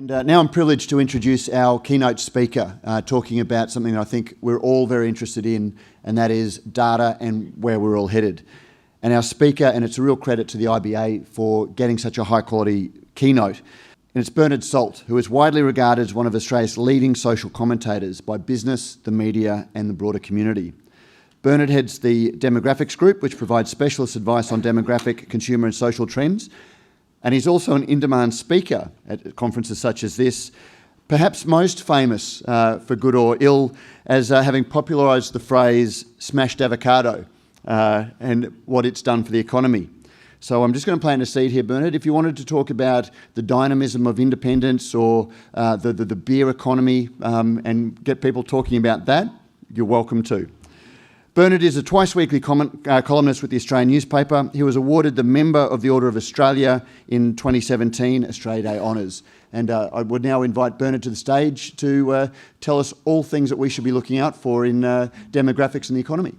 And now I'm privileged to introduce our keynote speaker, talking about something I think we're all very interested in, and that is data and where we're all headed. And our speaker, and it's a real credit to the IBA for getting such a high quality keynote, and it's Bernard Salt, who is widely regarded as one of Australia's leading social commentators by business, the media and the broader community. Bernard heads the Demographics Group, which provides specialist advice on demographic, consumer and social trends. And he's also an in-demand speaker at conferences such as this, perhaps most famous, for good or ill, as having popularised the phrase smashed avocado and what it's done for the economy. So I'm just going to plant a seed here, Bernard. If you wanted to talk about the dynamism of independence or the beer economy and get people talking about that, you're welcome to. Bernard is a twice-weekly columnist with the Australian newspaper. He was awarded the Member of the Order of Australia in 2017 Australia Day Honours. And I would now invite Bernard to the stage to tell us all things that we should be looking out for in demographics and the economy.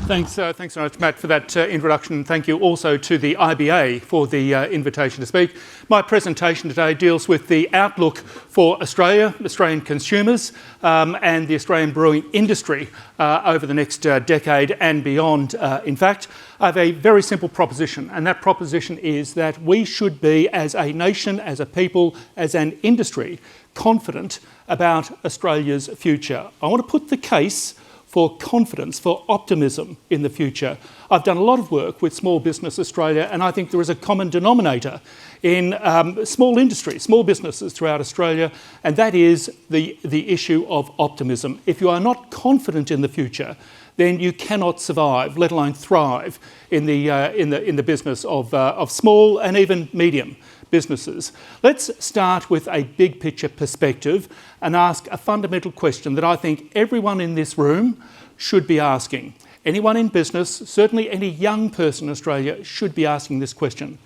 Thanks so much, Matt, for that introduction. Thank you also to the IBA for the invitation to speak. My presentation today deals with the outlook for Australia, Australian consumers and the Australian brewing industry over the next decade and beyond. In fact, I have a very simple proposition, and that proposition is that we should be, as a nation, as a people, as an industry, confident about Australia's future. I want to put the case for confidence, for optimism in the future. I've done a lot of work with Small Business Australia, and I think there is a common denominator in small industries, small businesses throughout Australia, and that is the issue of optimism. If you are not confident in the future, then you cannot survive, let alone thrive, in the business of small and even medium businesses. Let's start with a big picture perspective and ask a fundamental question that I think everyone in this room should be asking. Anyone in business, certainly any young person in Australia, should be asking this question.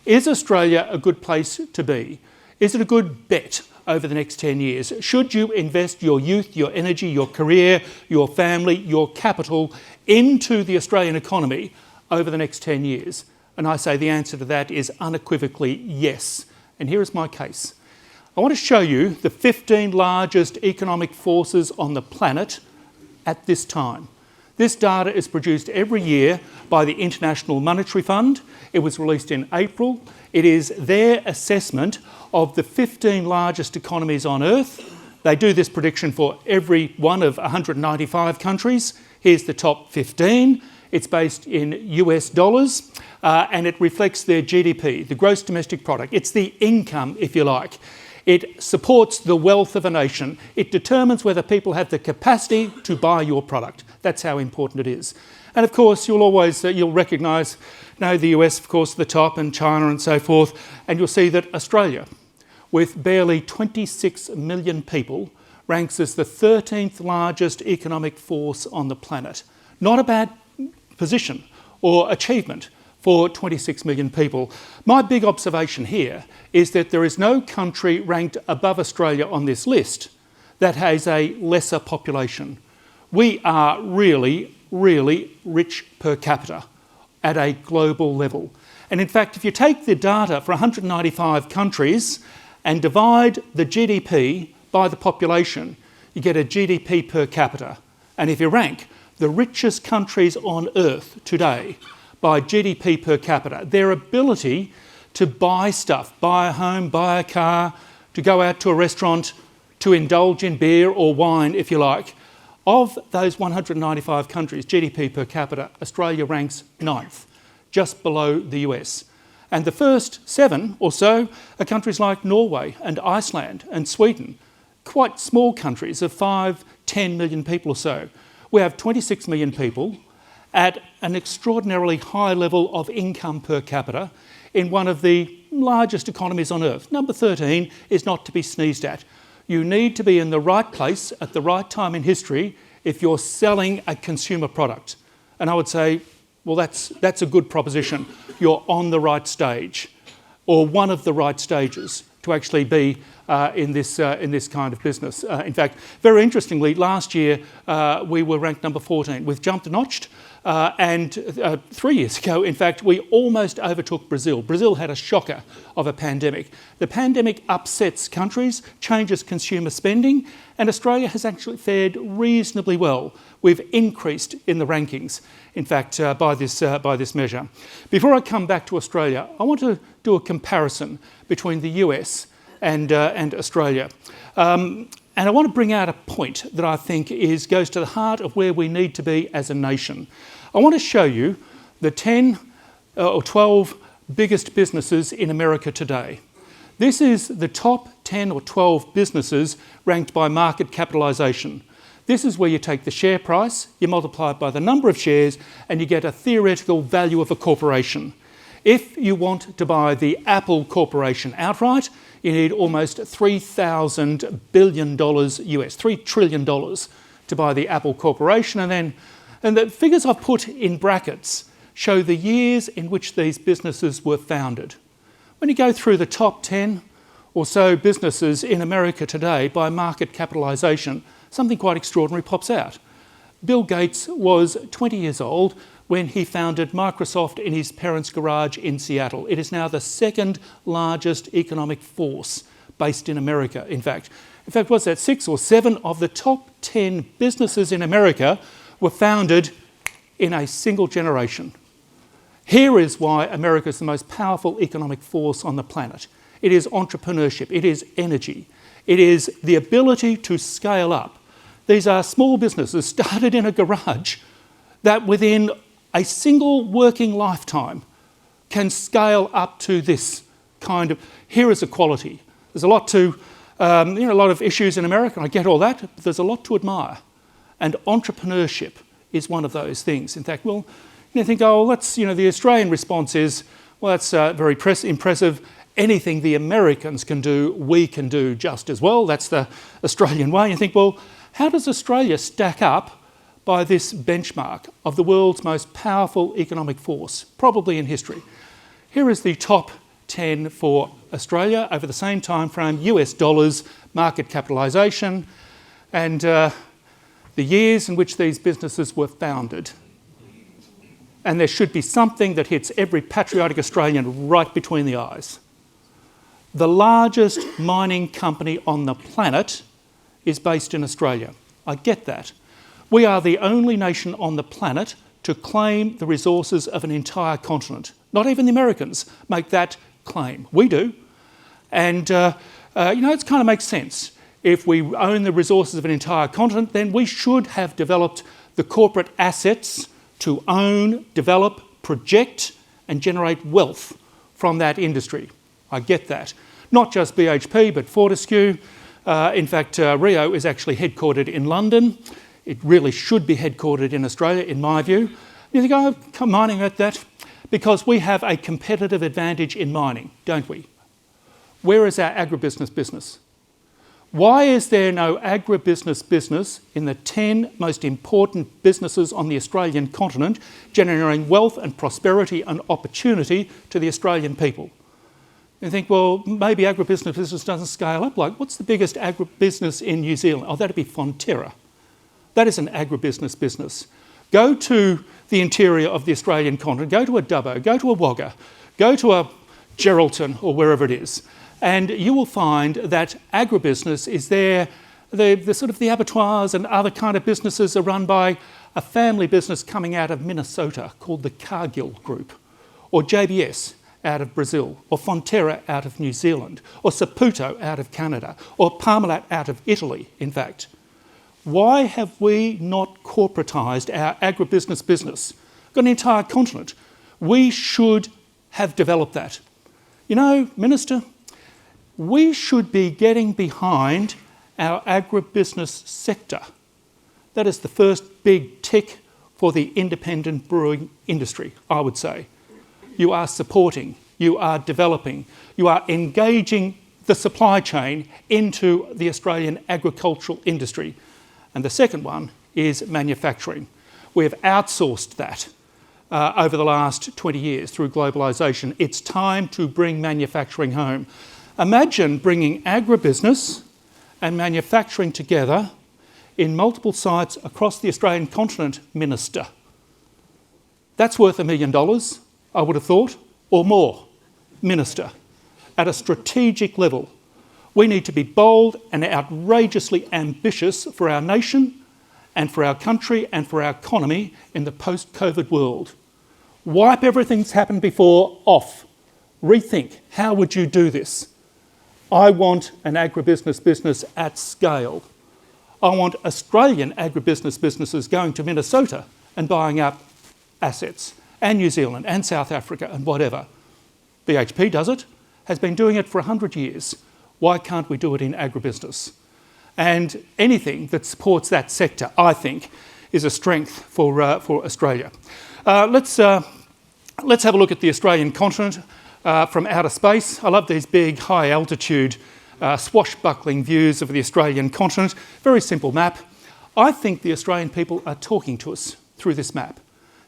Is Australia a good place to be? Is it a good bet over the next 10 years? Should you invest your youth, your energy, your career, your family, your capital into the Australian economy over the next 10 years? And I say the answer to that is unequivocally yes. And here is my case. I want to show you the 15 largest economic forces on the planet at this time. This data is produced every year by the International Monetary Fund. It was released in April. It is their assessment of the 15 largest economies on Earth. They do this prediction for every one of 195 countries. Here's the top 15. It's based in US dollars and it reflects their GDP, the gross domestic product. It's the income, if you like. It supports the wealth of a nation. It determines whether people have the capacity to buy your product. That's how important it is. And of course, you'll recognise, the US, of course, at the top, and China and so forth, and you'll see that Australia, with barely 26 million people, ranks as the 13th largest economic force on the planet. Not a bad position or achievement for 26 million people. My big observation here is that there is no country ranked above Australia on this list that has a lesser population. We are really, really rich per capita at a global level. And in fact, if you take the data for 195 countries and divide the GDP by the population, you get a GDP per capita. And if you rank the richest countries on Earth today by GDP per capita, their ability to buy stuff, buy a home, buy a car, to go out to a restaurant, to indulge in beer or wine, if you like, of those 195 countries, GDP per capita, Australia ranks 9th, just below the US. And the first 7 or so are countries like Norway and Iceland and Sweden, quite small countries of 5, 10 million people or so. We have 26 million people at an extraordinarily high level of income per capita in one of the largest economies on Earth. Number 13 is not to be sneezed at. You need to be in the right place at the right time in history if you're selling a consumer product. And I would say, well, that's a good proposition. You're on the right stage, or one of the right stages to actually be in this kind of business. In fact, very interestingly, last year we were ranked number 14. We've jumped a notch And 3 years ago, in fact, we almost overtook Brazil. Brazil had a shocker of a pandemic. The pandemic upsets countries, changes consumer spending, and Australia has actually fared reasonably well. We've increased in the rankings, in fact, by this measure. Before I come back to Australia, I want to do a comparison between the US and Australia. And I want to bring out a point that I think goes to the heart of where we need to be as a nation. I want to show you the 10 or 12 biggest businesses in America today. This is the top 10 or 12 businesses ranked by market capitalisation. This is where you take the share price, you multiply it by the number of shares, and you get a theoretical value of a corporation. If you want to buy the Apple Corporation outright, you need almost $3,000 billion US, $3 trillion to buy the Apple Corporation. And the figures I've put in brackets show the years in which these businesses were founded. When you go through the top 10 or so businesses in America today by market capitalisation, something quite extraordinary pops out. Bill Gates was 20 years old when he founded Microsoft in his parents' garage in Seattle. It is now the second largest economic force based in America, in fact. In fact, what's that, 6 or 7 of the top 10 businesses in America were founded in a single generation. Here is why America is the most powerful economic force on the planet. It is entrepreneurship, it is energy, it is the ability to scale up. These are small businesses started in a garage that within a single working lifetime can scale up to this kind of, here is equality. There's a lot to, a lot of issues in America, I get all that, but there's a lot to admire. And entrepreneurship is one of those things. In fact, well, you think, oh, that's, the Australian response is, well, that's very impressive. Anything the Americans can do, we can do just as well. That's the Australian way. You think, well, how does Australia stack up by this benchmark of the world's most powerful economic force, probably in history? Here is the top 10 for Australia over the same time frame, US dollars, market capitalisation, and the years in which these businesses were founded. And there should be something that hits every patriotic Australian right between the eyes. The largest mining company on the planet is based in Australia. I get that. We are the only nation on the planet to claim the resources of an entire continent. Not even the Americans make that claim. We do. And, it kind of makes sense. If we own the resources of an entire continent, then we should have developed the corporate assets to own, develop, project and generate wealth from that industry. I get that. Not just BHP, but Fortescue. In fact, Rio is actually headquartered in London. It really should be headquartered in Australia, in my view. You think, oh, come mining at that? Because we have a competitive advantage in mining, don't we? Where is our agribusiness business? Why is there no agribusiness business in the 10 most important businesses on the Australian continent generating wealth and prosperity and opportunity to the Australian people? You think, well, maybe agribusiness business doesn't scale up. Like, what's the biggest agribusiness in New Zealand? Oh, that'd be Fonterra. That is an agribusiness business. Go to the interior of the Australian continent, go to a Dubbo, go to a Wagga, go to a Geraldton or wherever it is, and you will find that agribusiness is there. The sort of the abattoirs and other kind of businesses are run by a family business coming out of Minnesota called the Cargill Group, or JBS out of Brazil, or Fonterra out of New Zealand, or Saputo out of Canada, or Parmalat out of Italy, in fact. Why have we not corporatised our agribusiness business? We've got an entire continent. We should have developed that. You know, Minister, we should be getting behind our agribusiness sector. That is the first big tick for the independent brewing industry, I would say. You are supporting, you are developing, you are engaging the supply chain into the Australian agricultural industry. And the second one is manufacturing. We have outsourced that over the last 20 years through globalisation. It's time to bring manufacturing home. Imagine bringing agribusiness and manufacturing together in multiple sites across the Australian continent, Minister. That's worth $1 million, I would have thought, or more, Minister. At a strategic level, we need to be bold and outrageously ambitious for our nation and for our country and for our economy in the post-COVID world. Wipe everything that's happened before off. Rethink, how would you do this? I want an agribusiness business at scale. I want Australian agribusiness businesses going to Minnesota and buying up assets, and New Zealand and South Africa and whatever. BHP does it, has been doing it for 100 years. Why can't we do it in agribusiness? And anything that supports that sector, I think, is a strength for Australia. Let's have a look at the Australian continent from outer space. I love these big, high altitude, swashbuckling views of the Australian continent. Very simple map. I think the Australian people are talking to us through this map.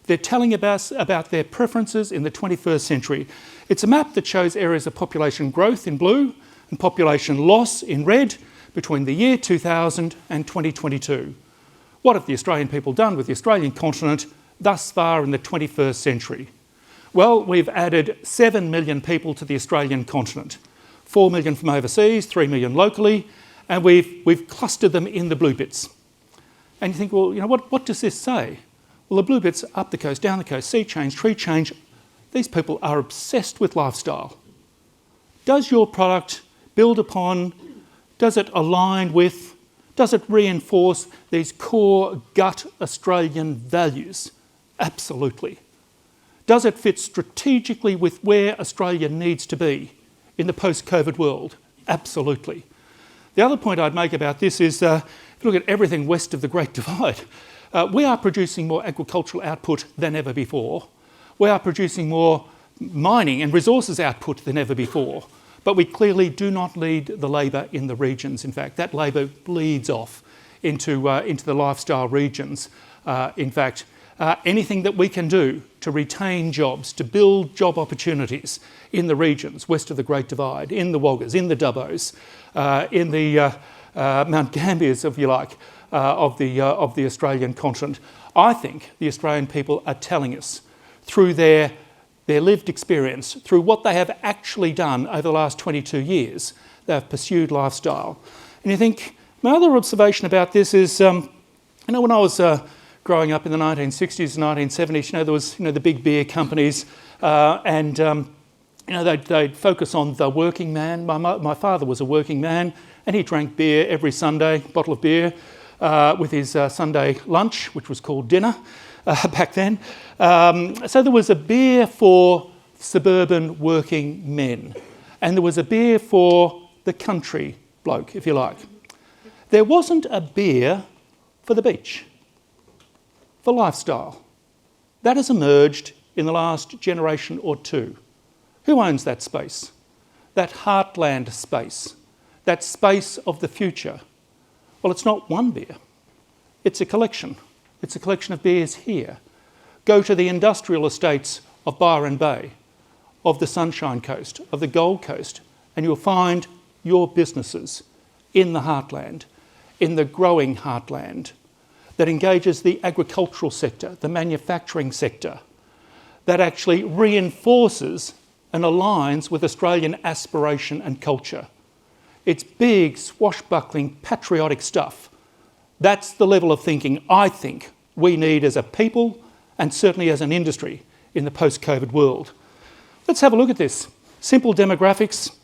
They're telling us about their preferences in the 21st century. It's a map that shows areas of population growth in blue and population loss in red between the year 2000 and 2022. What have the Australian people done with the Australian continent thus far in the 21st century? Well, we've added 7 million people to the Australian continent. 4 million from overseas, 3 million locally, and we've clustered them in the blue bits. And you think, well, you know, what does this say? Well, the blue bits, up the coast, down the coast, sea change, tree change, these people are obsessed with lifestyle. Does your product build upon, does it align with, does it reinforce these core gut Australian values? Absolutely. Does it fit strategically with where Australia needs to be in the post-COVID world? Absolutely. The other point I'd make about this is, if you look at everything west of the Great Divide, we are producing more agricultural output than ever before. We are producing more mining and resources output than ever before. But we clearly do not lead the labour in the regions. In fact, that labour bleeds off into the lifestyle regions. In fact, anything that we can do to retain jobs, to build job opportunities in the regions west of the Great Divide, in the Woggers, in the Dubbos, in the Mount Gambiers, if you like, of the Australian continent. I think the Australian people are telling us through their lived experience, through what they have actually done over the last 22 years, they've pursued lifestyle. And you think, my other observation about this is, when I was growing up in the 1960s and 1970s, there was the big beer companies, and they'd focus on the working man. My father was a working man, and he drank beer every Sunday, bottle of beer, with his Sunday lunch, which was called dinner back then. So there was a beer for suburban working men, and there was a beer for the country bloke, if you like. There wasn't a beer for the beach, for lifestyle. That has emerged in the last generation or two. Who owns that space? That heartland space, that space of the future. Well, it's not one beer. It's a collection. It's a collection of beers here. Go to the industrial estates of Byron Bay, of the Sunshine Coast, of the Gold Coast, and you'll find your businesses in the heartland, in the growing heartland, that engages the agricultural sector, the manufacturing sector, that actually reinforces and aligns with Australian aspiration and culture. It's big, swashbuckling, patriotic stuff. That's the level of thinking I think we need as a people and certainly as an industry in the post-COVID world. Let's have a look at this. Simple demographics.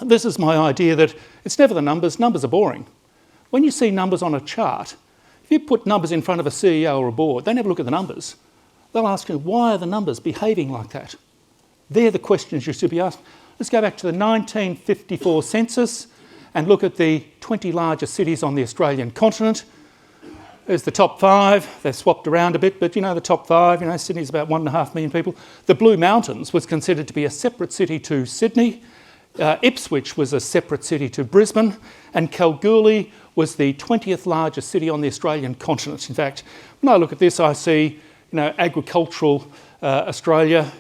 This is my idea that it's never the numbers. Numbers are boring. When you see numbers on a chart, if you put numbers in front of a CEO or a board, they never look at the numbers. They'll ask you, why are the numbers behaving like that? They're the questions you should be asked. Let's go back to the 1954 census and look at the 20 largest cities on the Australian continent. There's the top 5. They've swapped around a bit, but the top 5, Sydney's about 1.5 million people. The Blue Mountains was considered to be a separate city to Sydney. Ipswich was a separate city to Brisbane, and Kalgoorlie was the 20th largest city on the Australian continent. In fact, when I look at this, I see, agricultural Australia,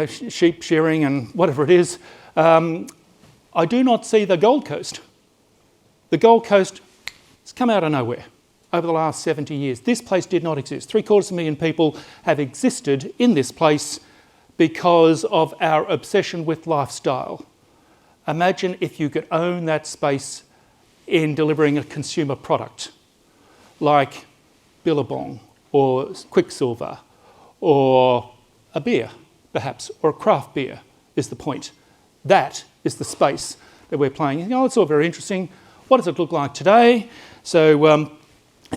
sheep shearing and whatever it is. I do not see the Gold Coast. The Gold Coast has come out of nowhere. over the last 70 years. This place did not exist. 750,000 people have existed in this place because of our obsession with lifestyle. Imagine if you could own that space in delivering a consumer product like Billabong or Quicksilver or a beer, perhaps, or a craft beer is the point. That is the space that we're playing. You know, it's all very interesting. What does it look like today? So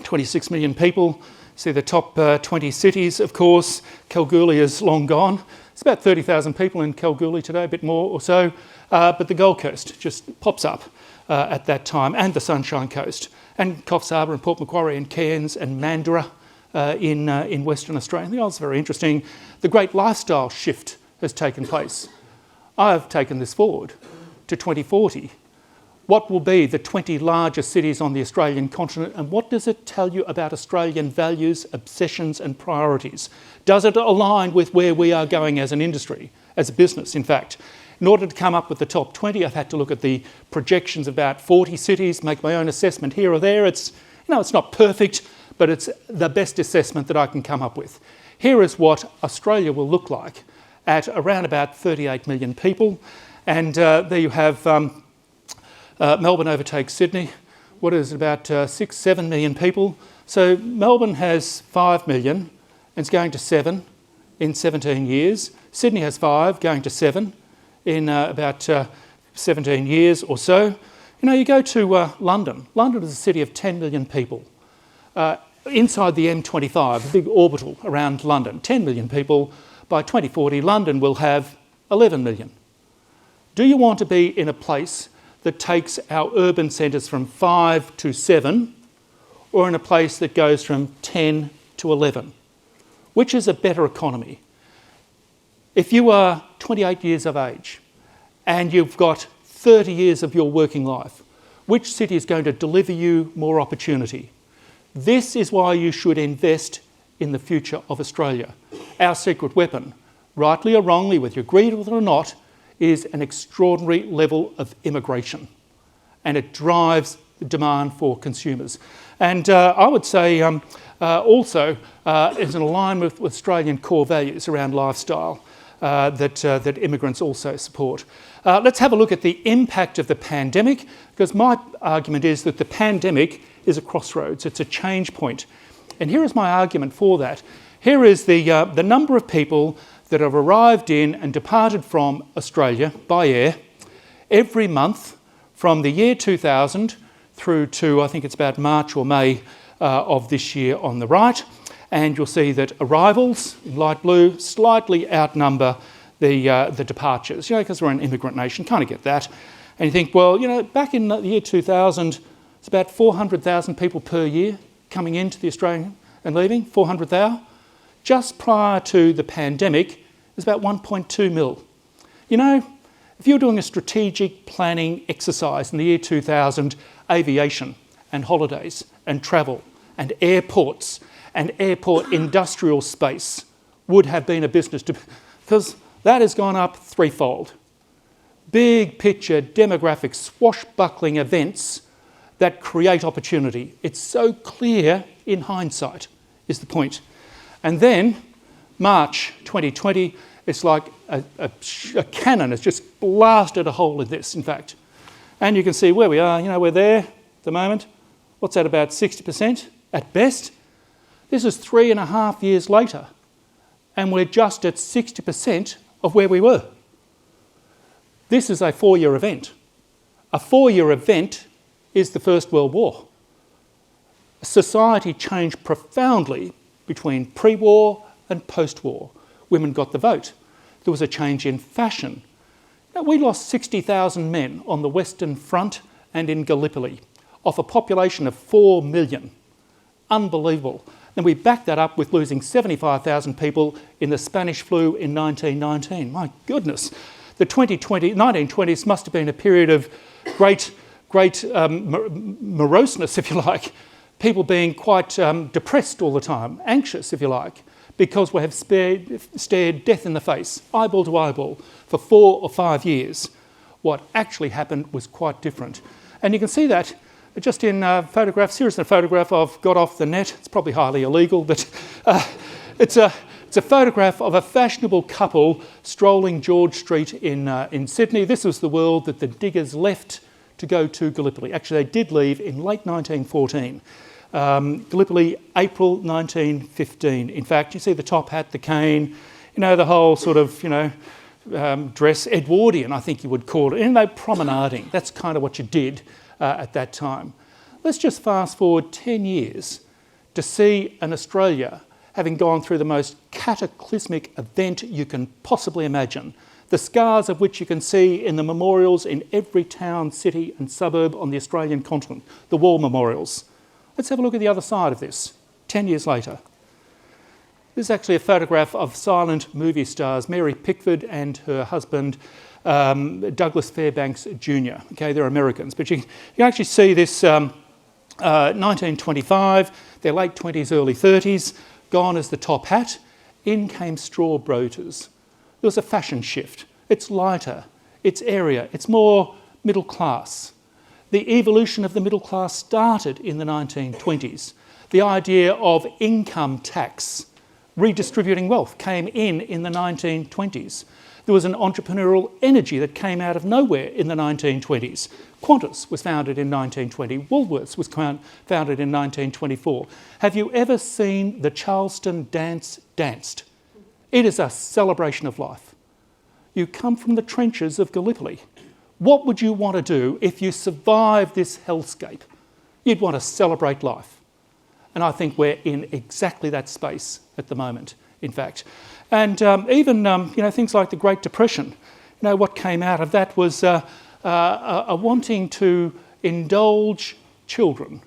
26 million people. See the top 20 cities, of course. Kalgoorlie is long gone. It's about 30,000 people in Kalgoorlie today, a bit more or so. But the Gold Coast just pops up at that time, and the Sunshine Coast, and Coffs Harbour and Port Macquarie and Cairns and Mandurah in Western Australia. I think that's very interesting. The great lifestyle shift has taken place. I've taken this forward to 2040. What will be the 20 largest cities on the Australian continent, and what does it tell you about Australian values, obsessions and priorities? Does it align with where we are going as an industry, as a business, in fact? In order to come up with the top 20, I've had to look at the projections of about 40 cities, make my own assessment here or there. It's not perfect, but it's the best assessment that I can come up with. Here is what Australia will look like at around about 38 million people. And there you have Melbourne overtakes Sydney. What is it, about 6-7 million people? So Melbourne has 5 million and it's going to 7 in 17 years. Sydney has 5, going to 7 in about 17 years or so. You know, you go to London. London is a city of 10 million people. Inside the M25, a big orbital around London, 10 million people. By 2040, London will have 11 million. Do you want to be in a place that takes our urban centres from 5 to 7, or in a place that goes from 10 to 11? Which is a better economy? If you are 28 years of age and you've got 30 years of your working life, which city is going to deliver you more opportunity? This is why you should invest in the future of Australia. Our secret weapon, rightly or wrongly, whether you agree with it or not, is an extraordinary level of immigration, and it drives the demand for consumers. And I would say also is in alignment with Australian core values around lifestyle that immigrants also support. Let's have a look at the impact of the pandemic, because my argument is that the pandemic is a crossroads, it's a change point. And here is my argument for that. Here is the number of people that have arrived in and departed from Australia by air every month from the year 2000 through to, I think it's about March or May of this year on the right. And you'll see that arrivals, in light blue, slightly outnumber the departures, you know, because we're an immigrant nation, kind of get that. And you think, well, you know, back in the year 2000, it's about 400,000 people per year coming into the Australian and leaving, 400,000. Just prior to the pandemic, it was about 1.2 mil. You know, if you're doing a strategic planning exercise in the year 2000, aviation and holidays and travel and airports and airport industrial space would have been a business, because that has gone up threefold. Big picture demographic swashbuckling events that create opportunity. It's so clear in hindsight, is the point. And then, March 2020, it's like a cannon has just blasted a hole in this, in fact. And you can see where we are. You know, we're there at the moment. What's that, about 60% at best? This is 3.5 years later, and we're just at 60% of where we were. This is a 4-year event. A 4-year event is the First World War. Society changed profoundly between pre-war and post-war. Women got the vote. There was a change in fashion. Now, we lost 60,000 men on the Western Front and in Gallipoli, off a population of 4 million. Unbelievable. And we backed that up with losing 75,000 people in the Spanish flu in 1919. My goodness. The 1920s must have been a period of great moroseness, if you like. People being quite depressed all the time, anxious, if you like, because we have stared death in the face, eyeball to eyeball, for 4 or 5 years. What actually happened was quite different. And you can see that just in photographs. Here's a photograph I've got off the net. It's probably highly illegal, but it's a photograph of a fashionable couple strolling George Street in Sydney. This was the world that the diggers left to go to Gallipoli. Actually, they did leave in late 1914. Gallipoli, April 1915. In fact, you see the top hat, the cane, the whole sort of, dress, Edwardian, I think you would call it. And they promenading. That's kind of what you did at that time. Let's just fast forward 10 years to see an Australia having gone through the most cataclysmic event you can possibly imagine, the scars of which you can see in the memorials in every town, city and suburb on the Australian continent, the war memorials. Let's have a look at the other side of this, 10 years later. This is actually a photograph of silent movie stars, Mary Pickford and her husband, Douglas Fairbanks Jr. Okay, they're Americans, but you can actually see this 1925, their late 20s, early 30s, gone as the top hat. In came straw broters. There was a fashion shift. It's lighter, it's airier, it's more middle class. The evolution of the middle class started in the 1920s. The idea of income tax, redistributing wealth, came in the 1920s. There was an entrepreneurial energy that came out of nowhere in the 1920s. Qantas was founded in 1920. Woolworths was founded in 1924. Have you ever seen the Charleston dance danced? It is a celebration of life. You come from the trenches of Gallipoli. What would you want to do if you survived this hellscape? You'd want to celebrate life. And I think we're in exactly that space at the moment, in fact. And even things like the Great Depression, what came out of that was a wanting to indulge children.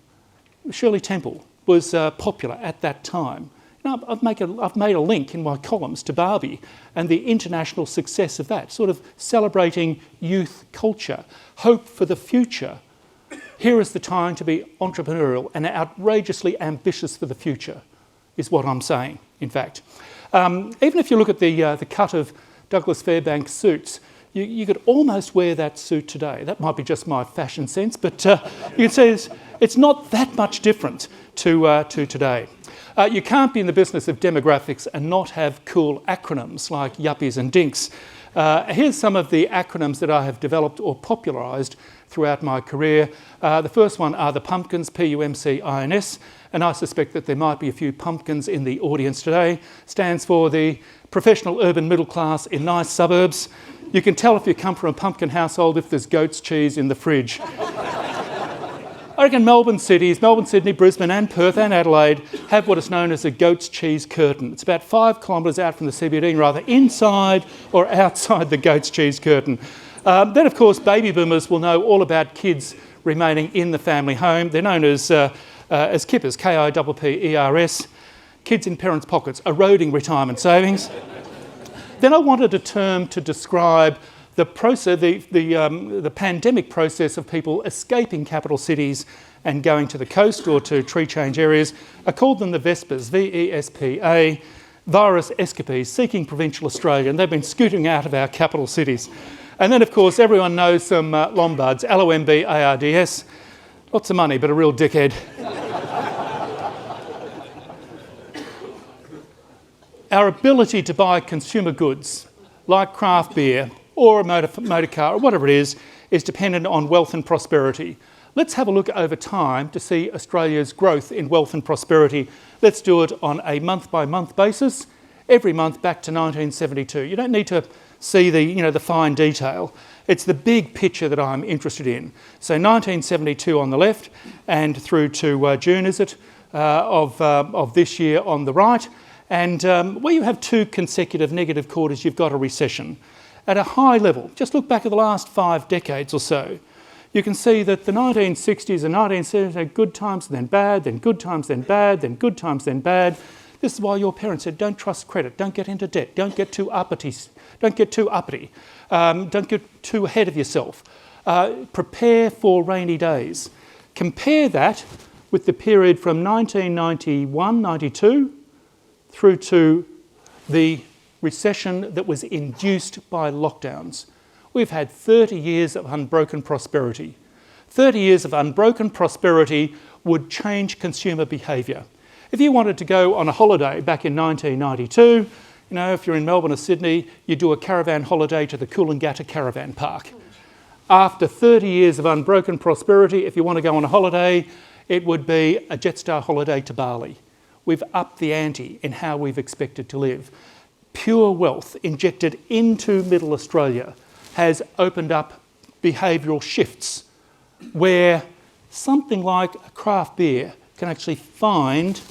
Shirley Temple was popular at that time. I've made a link in my columns to Barbie and the international success of that, sort of celebrating youth culture, hope for the future. Here is the time to be entrepreneurial and outrageously ambitious for the future, is what I'm saying, in fact. Even if you look at the cut of Douglas Fairbanks suits, you could almost wear that suit today. That might be just my fashion sense, but you can see it's not that much different to today. You can't be in the business of demographics and not have cool acronyms like yuppies and dinks. Here's some of the acronyms that I have developed or popularised throughout my career. The first one are the pumpkins, P-U-M-C-I-N-S, and I suspect that there might be a few pumpkins in the audience today. Stands for the professional urban middle class in nice suburbs. You can tell if you come from a pumpkin household if there's goat's cheese in the fridge. I reckon Melbourne, Sydney, Brisbane and Perth and Adelaide have what is known as a goat's cheese curtain. It's about 5 kilometres out from the CBD, rather inside or outside the goat's cheese curtain. Then, of course, baby boomers will know all about kids remaining in the family home. They're known as kippers, K-I-P-P-E-R-S, kids in parents' pockets, eroding retirement savings. Then I wanted a term to describe the process, the pandemic process of people escaping capital cities and going to the coast or to tree change areas. I called them the Vespers, V-E-S-P-A, virus escapees seeking provincial Australia, and they've been scooting out of our capital cities. And then, of course, everyone knows some Lombards, L-O-M-B-A-R-D-S. Lots of money, but a real dickhead. Our ability to buy consumer goods, like craft beer, or a motor car, or whatever it is dependent on wealth and prosperity. Let's have a look over time to see Australia's growth in wealth and prosperity. Let's do it on a month-by-month basis, every month back to 1972. You don't need to see the fine detail. It's the big picture that I'm interested in. So 1972 on the left, and through to June, is it, of this year on the right. And where you have 2 consecutive negative quarters, you've got a recession. At a high level, just look back at the last 5 decades or so, you can see that the 1960s and 1970s had good times, then bad, then good times, then bad, then good times, then bad. This is why your parents said, don't trust credit, don't get into debt, don't get too uppity, don't get too ahead of yourself. Prepare for rainy days. Compare that with the period from 1991, 92 through to the recession that was induced by lockdowns. We've had 30 years of unbroken prosperity. 30 years of unbroken prosperity would change consumer behaviour. If you wanted to go on a holiday back in 1992, if you're in Melbourne or Sydney, you do a caravan holiday to the Coolangatta Caravan Park. After 30 years of unbroken prosperity, if you want to go on a holiday, it would be a Jetstar holiday to Bali. We've upped the ante in how we've expected to live. Pure wealth injected into Middle Australia has opened up behavioural shifts where something like a craft beer can actually find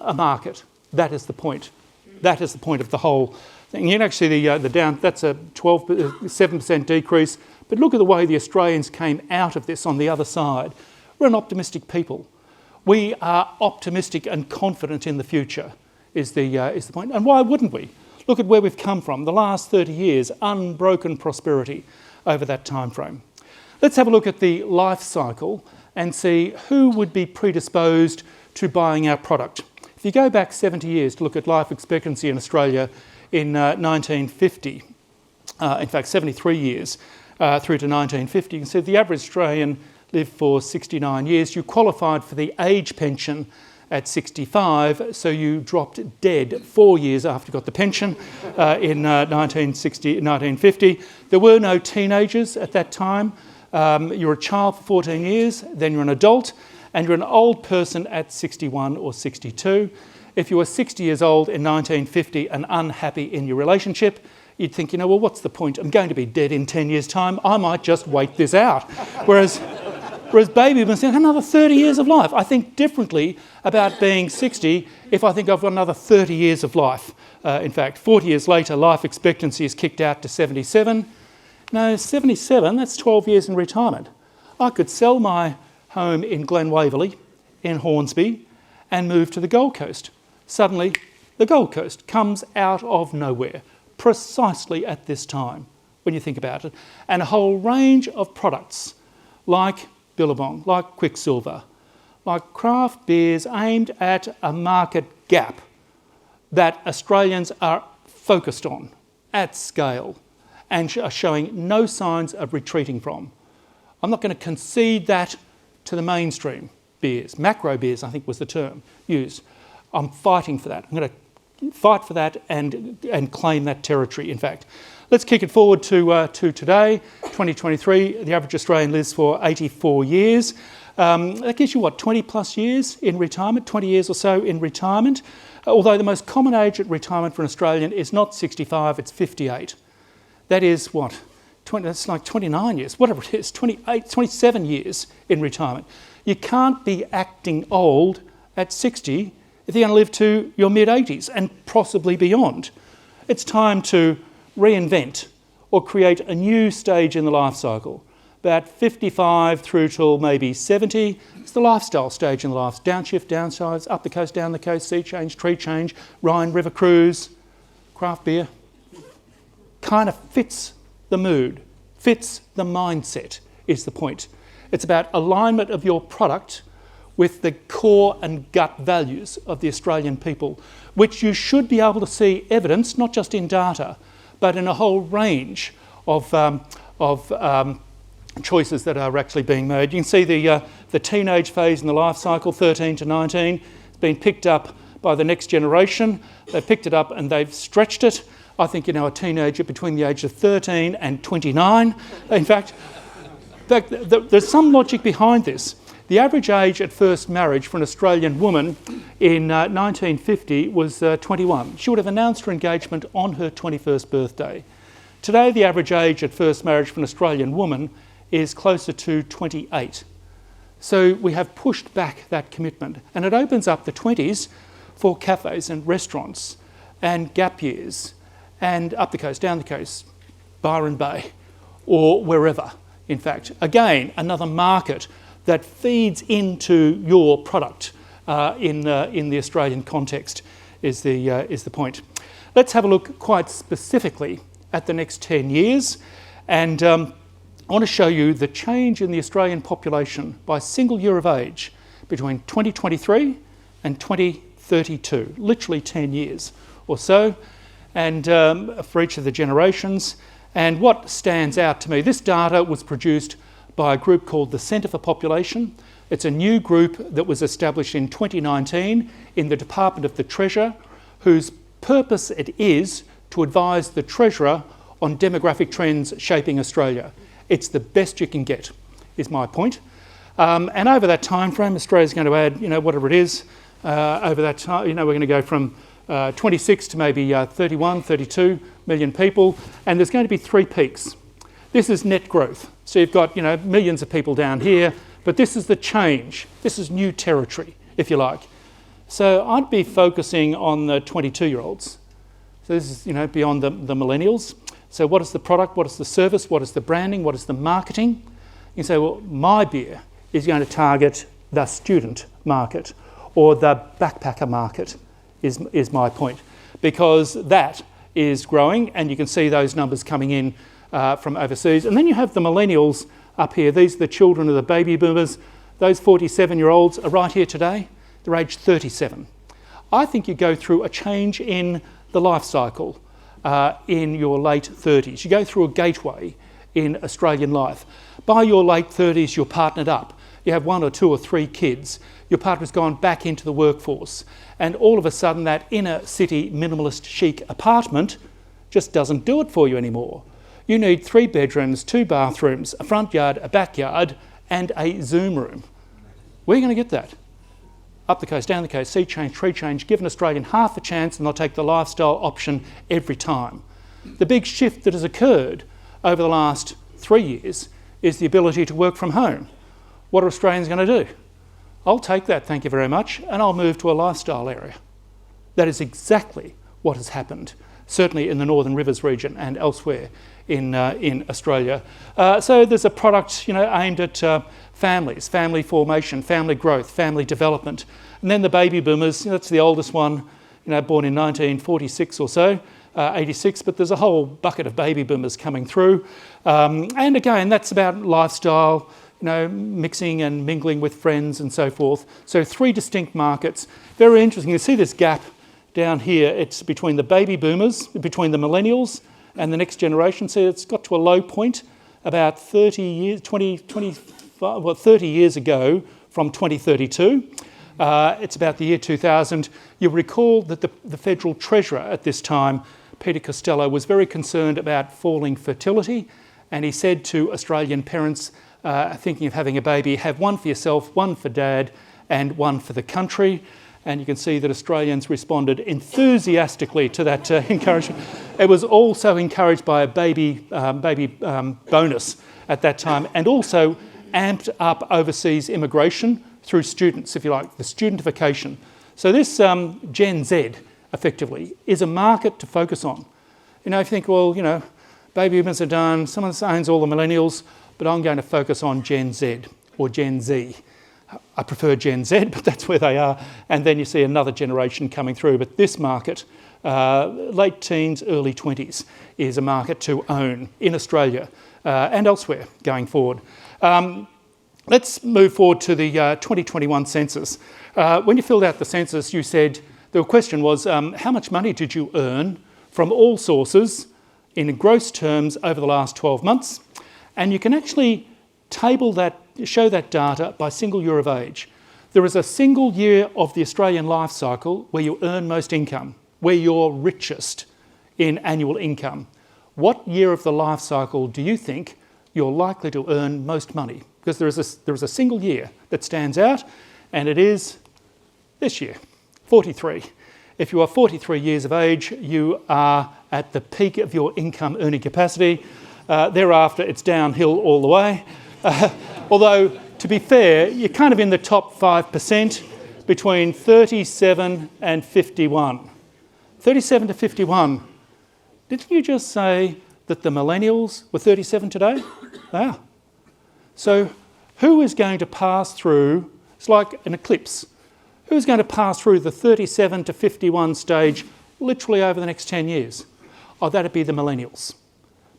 a market. That is the point. That is the point of the whole thing. You can actually see the down, that's a 7% decrease, but look at the way the Australians came out of this on the other side. We're an optimistic people. We are optimistic and confident in the future, is the point. And why wouldn't we? Look at where we've come from. The last 30 years, unbroken prosperity over that time frame. Let's have a look at the life cycle and see who would be predisposed to buying our product. If you go back 70 years to look at life expectancy in Australia in 1950, in fact 73 years through to 1950, you can see the average Australian lived for 69 years. You qualified for the age pension at 65, so you dropped dead 4 years after you got the pension in 1950. There were no teenagers at that time. You're a child for 14 years, then you're an adult, and you're an old person at 61 or 62. If you were 60 years old in 1950 and unhappy in your relationship, you'd think, well, what's the point? I'm going to be dead in 10 years' time. I might just wait this out. Whereas baby boomers think, another 30 years of life. I think differently about being 60 if I think I've got another 30 years of life. In fact, 40 years later, life expectancy is kicked out to 77. No, 77, that's 12 years in retirement. I could sell my home in Glen Waverley, in Hornsby, and move to the Gold Coast. Suddenly, the Gold Coast comes out of nowhere, precisely at this time, when you think about it. And a whole range of products, like Billabong, like Quicksilver, like craft beers aimed at a market gap that Australians are focused on at scale and are showing no signs of retreating from. I'm not going to concede that to the mainstream beers. Macro beers, I think, was the term used. I'm fighting for that. I'm going to fight for that and claim that territory, in fact. Let's kick it forward to today, 2023. The average Australian lives for 84 years. That gives you, 20 plus years in retirement, 20 years or so in retirement. Although the most common age at retirement for an Australian is not 65, it's 58. That is that's like 29 years, whatever it is, 28, 27 years in retirement. You can't be acting old at 60 if you're going to live to your mid-80s and possibly beyond. It's time to reinvent or create a new stage in the life cycle. About 55 through till maybe 70, it's the lifestyle stage in the life. Downshift, downsides, up the coast, down the coast, sea change, tree change, Rhine River cruise, craft beer. Kind of fits the mood, fits the mindset, is the point. It's about alignment of your product with the core and gut values of the Australian people, which you should be able to see evidence, not just in data, but in a whole range of choices that are actually being made. You can see the teenage phase in the life cycle, 13 to 19, it's been picked up by the next generation. They've picked it up and they've stretched it. I think, a teenager between the age of 13 and 29. In fact, there's some logic behind this. The average age at first marriage for an Australian woman in 1950 was 21. She would have announced her engagement on her 21st birthday. Today, the average age at first marriage for an Australian woman is closer to 28. So we have pushed back that commitment, and it opens up the 20s for cafes and restaurants and gap years and up the coast, down the coast, Byron Bay, or wherever, in fact. Again, another market that feeds into your product in the Australian context is the point. Let's have a look quite specifically at the next 10 years, and I want to show you the change in the Australian population by single year of age between 2023 and 2032, literally 10 years or so, and for each of the generations. And what stands out to me, this data was produced by a group called the Centre for Population. It's a new group that was established in 2019 in the Department of the Treasurer, whose purpose it is to advise the Treasurer on demographic trends shaping Australia. It's the best you can get, is my point. And over that time frame, Australia's going to add, whatever it is, over that time, we're going to go from 26 to maybe 31, 32 million people, and there's going to be 3 peaks. This is net growth. So you've got, millions of people down here, but this is the change. This is new territory, if you like. So I'd be focusing on the 22-year-olds. So this is, beyond the millennials. So what is the product? What is the service? What is the branding? What is the marketing? You say, well, my beer is going to target the student market or the backpacker market is my point, because that is growing, and you can see those numbers coming in from overseas. And then you have the millennials up here. These are the children of the baby boomers. Those 47-year-olds are right here today. They're aged 37. I think you go through a change in the life cycle in your late 30s. You go through a gateway in Australian life. By your late 30s, you're partnered up. You have 1 or 2 or 3 kids. Your partner's gone back into the workforce. And all of a sudden, that inner city minimalist chic apartment just doesn't do it for you anymore. You need 3 bedrooms, 2 bathrooms, a front yard, a backyard, and a Zoom room. Where are you going to get that? Up the coast, down the coast, sea change, tree change. Give an Australian half a chance and they'll take the lifestyle option every time. The big shift that has occurred over the last 3 years is the ability to work from home. What are Australians going to do? I'll take that, thank you very much, and I'll move to a lifestyle area. That is exactly what has happened, certainly in the Northern Rivers region and elsewhere in Australia. So there's a product, aimed at families, family formation, family growth, family development. And then the baby boomers, that's the oldest one, born in 1946 or so, 86, but there's a whole bucket of baby boomers coming through. And again, that's about lifestyle, mixing and mingling with friends and so forth. So 3 distinct markets. Very interesting. You see this gap down here. It's between the baby boomers, between the millennials and the next generation. So it's got to a low point about 30 years, 30 years ago from 2032. It's about the year 2000. You'll recall that the Federal Treasurer at this time, Peter Costello, was very concerned about falling fertility, and he said to Australian parents thinking of having a baby, have 1 for yourself, 1 for dad, and 1 for the country. And you can see that Australians responded enthusiastically to that encouragement. It was also encouraged by a baby bonus at that time, and also amped up overseas immigration through students, if you like, the studentification. So this Gen Z, effectively, is a market to focus on. If you think, well, baby boomers are done, someone owns all the millennials, but I'm going to focus on Gen Z or Gen Z. I prefer Gen Z, but that's where they are. And then you see another generation coming through. But this market, late teens, early 20s, is a market to own in Australia and elsewhere going forward. Let's move forward to the 2021 census. When you filled out the census, you said, the question was, how much money did you earn from all sources in gross terms over the last 12 months? And you can actually table that, show that data by single year of age. There is a single year of the Australian life cycle where you earn most income, where you're richest in annual income. What year of the life cycle do you think you're likely to earn most money? Because there is a single year that stands out, and it is this year, 43. If you are 43 years of age, you are at the peak of your income earning capacity. Thereafter, it's downhill all the way. Although, to be fair, you're kind of in the top 5% between 37 and 51. 37 to 51. Didn't you just say that the millennials were 37 today? They are. So who is going to pass through, it's like an eclipse, who's going to pass through the 37 to 51 stage literally over the next 10 years? Oh, that'd be the millennials.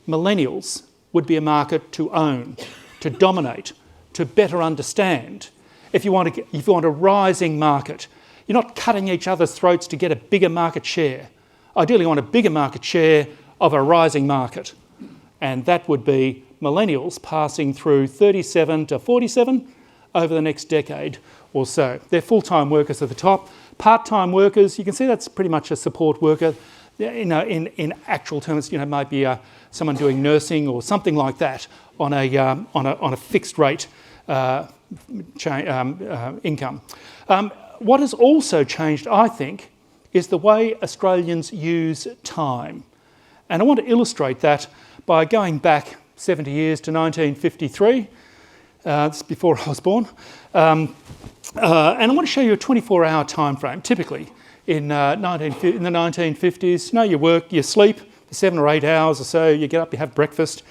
Millennials would be a market to own, to dominate, to better understand. If you want a rising market, you're not cutting each other's throats to get a bigger market share. Ideally, you want a bigger market share of a rising market. and that would be millennials passing through 37 to 47 over the next decade or so. They're full-time workers at the top. Part-time workers, you can see that's pretty much a support worker. In actual terms, might be someone doing nursing or something like that on a fixed rate income. What has also changed, I think, is the way Australians use time. And I want to illustrate that by going back 70 years to 1953. This is before I was born. And I want to show you a 24-hour time frame, typically. In the 1950s, you work, you sleep for 7 or 8 hours or so, you get up, you have breakfast,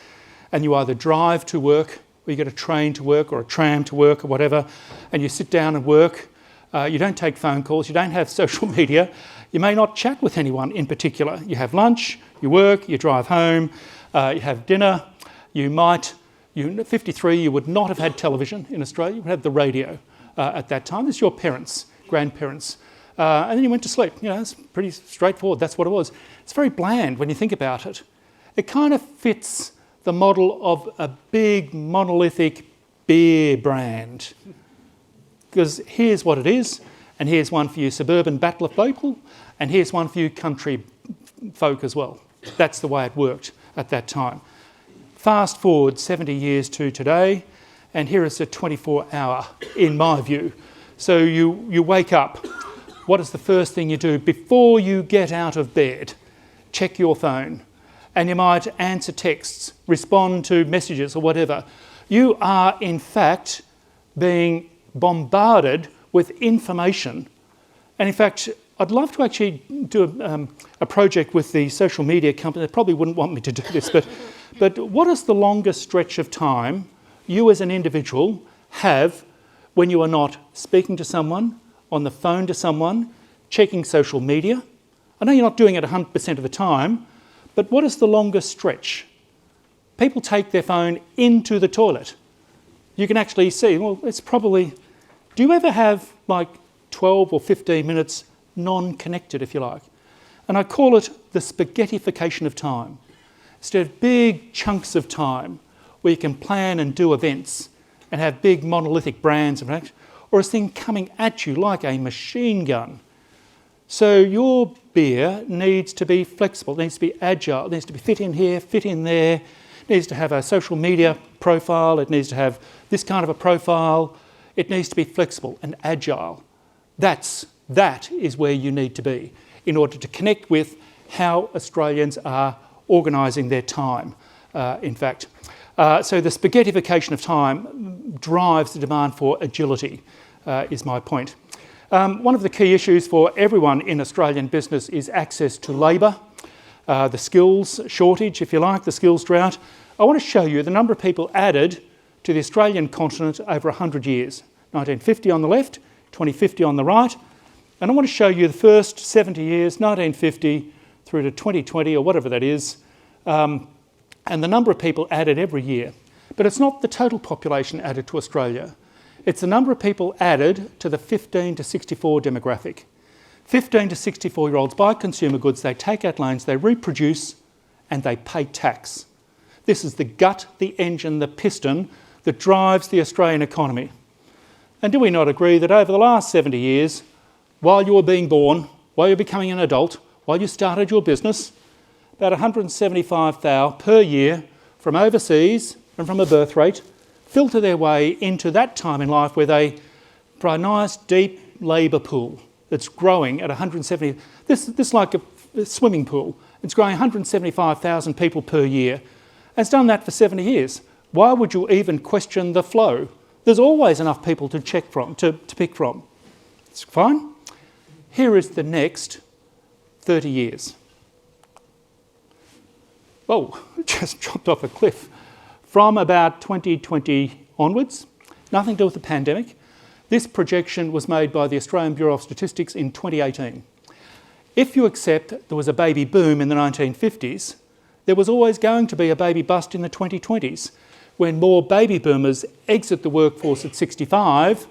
and you either drive to work, or you get a train to work, or a tram to work, or whatever, and you sit down and work. You don't take phone calls, you don't have social media, you may not chat with anyone in particular. You have lunch, you work, you drive home, you have dinner, at 53 you would not have had television in Australia, you would have the radio at that time. It's your parents, grandparents. And then you went to sleep. It's pretty straightforward. That's what it was. It's very bland when you think about it. It kind of fits the model of a big monolithic beer brand. Because here's what it is, and here's one for you suburban Battler people, and here's one for you country folk as well. That's the way it worked at that time. Fast forward 70 years to today, and here is a 24-hour, in my view. So you wake up. What is the first thing you do before you get out of bed? Check your phone. And you might answer texts, respond to messages or whatever. You are, in fact, being bombarded with information. And in fact, I'd love to actually do a project with the social media company. They probably wouldn't want me to do this, but what is the longest stretch of time you as an individual have when you are not speaking to someone, on the phone to someone, checking social media? I know you're not doing it 100% of the time, but what is the longest stretch? People take their phone into the toilet. You can actually see, well, it's probably... Do you ever have like 12 or 15 minutes non-connected, if you like? And I call it the spaghettification of time. Instead of big chunks of time where you can plan and do events and have big monolithic brands, or a thing coming at you like a machine gun. So your beer needs to be flexible, it needs to be agile, it needs to be fit in here, fit in there, it needs to have a social media profile, it needs to have this kind of a profile, it needs to be flexible and agile. That is where you need to be in order to connect with how Australians are organising their time, in fact. So the spaghettification of time drives the demand for agility, is my point. One of the key issues for everyone in Australian business is access to labour, the skills shortage, if you like, the skills drought. I want to show you the number of people added to the Australian continent over 100 years. 1950 on the left, 2050 on the right. And I want to show you the first 70 years, 1950 through to 2020 or whatever that is, and the number of people added every year. But it's not the total population added to Australia. It's the number of people added to the 15 to 64 demographic. 15 to 64-year-olds buy consumer goods, they take out loans, they reproduce, and they pay tax. This is the gut, the engine, the piston that drives the Australian economy. And do we not agree that over the last 70 years, while you were being born, while you're becoming an adult, while you started your business, about 175,000 per year from overseas and from a birth rate filter their way into that time in life where they provide a nice deep labour pool that's growing at 170. This is like a swimming pool. It's growing 175,000 people per year. And it's done that for 70 years. Why would you even question the flow? There's always enough people to pick from. It's fine. Here is the next 30 years. Whoa, it just dropped off a cliff. From about 2020 onwards, nothing to do with the pandemic. This projection was made by the Australian Bureau of Statistics in 2018. If you accept there was a baby boom in the 1950s, there was always going to be a baby bust in the 2020s, when more baby boomers exit the workforce at 65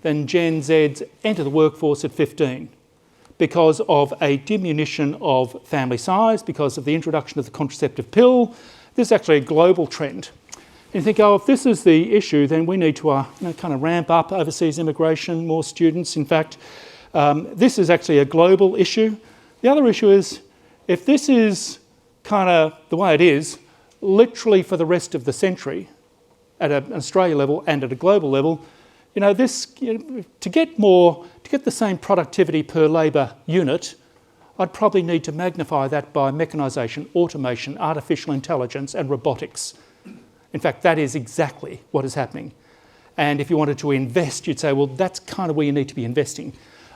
than Gen Zs enter the workforce at 15, because of a diminution of family size, because of the introduction of the contraceptive pill, This is actually a global trend. And you think, oh, if this is the issue, then we need to kind of ramp up overseas immigration, more students. In fact, this is actually a global issue. The other issue is, if this is kind of the way it is, literally for the rest of the century, at an Australia level and at a global level, to get the same productivity per labour unit, I'd probably need to magnify that by mechanisation, automation, artificial intelligence and robotics. In fact, that is exactly what is happening. And if you wanted to invest, you'd say, well, that's kind of where you need to be investing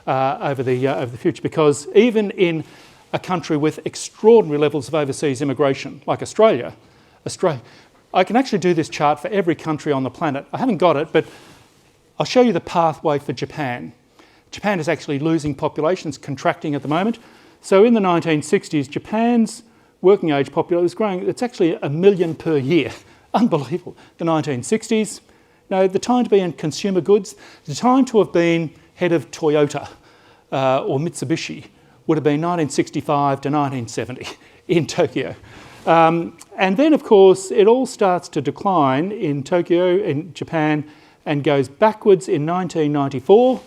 over the future, because even in a country with extraordinary levels of overseas immigration, like Australia, I can actually do this chart for every country on the planet. I haven't got it, but I'll show you the pathway for Japan. Japan is actually losing population, it's contracting at the moment. So in the 1960s, Japan's working age population was growing. It's actually 1 million per year. Unbelievable. The 1960s. The time to be in consumer goods, the time to have been head of Toyota or Mitsubishi would have been 1965 to 1970 in Tokyo. And then, of course, it all starts to decline in Tokyo, in Japan, and goes backwards in 1994.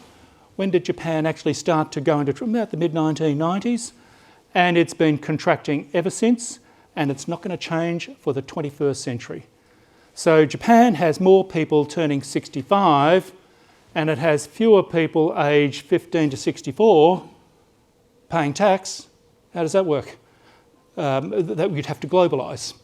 When did Japan actually start to go into about the mid-1990s? And it's been contracting ever since, and it's not going to change for the 21st century. So Japan has more people turning 65, and it has fewer people aged 15 to 64 paying tax. How does that work? That you'd have to globalise.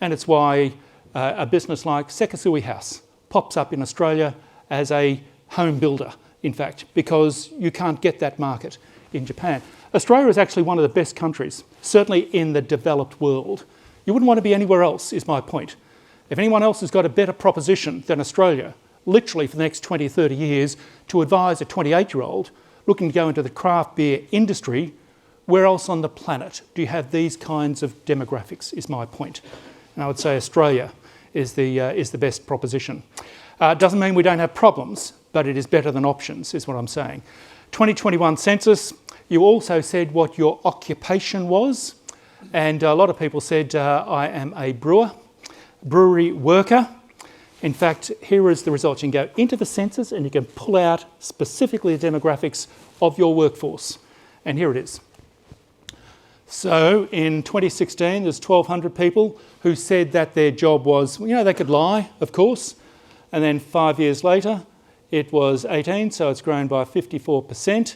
And it's why a business like Sekisui House pops up in Australia as a home builder, in fact, because you can't get that market in Japan. Australia is actually one of the best countries, certainly in the developed world. You wouldn't want to be anywhere else, is my point. If anyone else has got a better proposition than Australia, literally for the next 20, 30 years, to advise a 28-year-old looking to go into the craft beer industry, where else on the planet do you have these kinds of demographics, is my point. And I would say Australia is the best proposition. Doesn't mean we don't have problems, but it is better than options, is what I'm saying. 2021 census, you also said what your occupation was, and a lot of people said, I am a brewery worker. In fact, here is the results. You can go into the census and you can pull out specifically the demographics of your workforce. And here it is. So in 2016, there's 1,200 people who said that their job was, they could lie, of course. And then 5 years later, it was 18, so it's grown by 54%.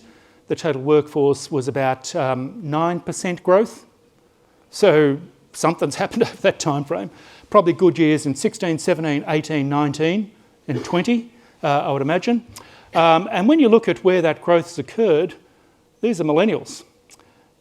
The total workforce was about 9% growth. So something's happened over that time frame. Probably good years in 16, 17, 18, 19 and 20, I would imagine. And when you look at where that growth has occurred, these are millennials.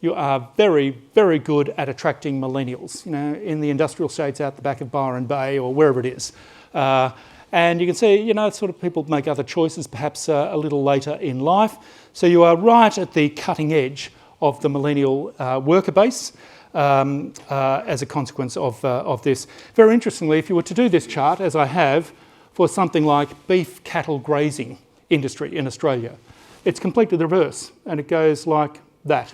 You are very, very good at attracting millennials, in the industrial estates out the back of Byron Bay or wherever it is. And you can see, sort of people make other choices perhaps a little later in life. So you are right at the cutting edge of the millennial worker base as a consequence of this. Very interestingly, if you were to do this chart, as I have, for something like beef cattle grazing industry in Australia, it's completely the reverse, and it goes like that.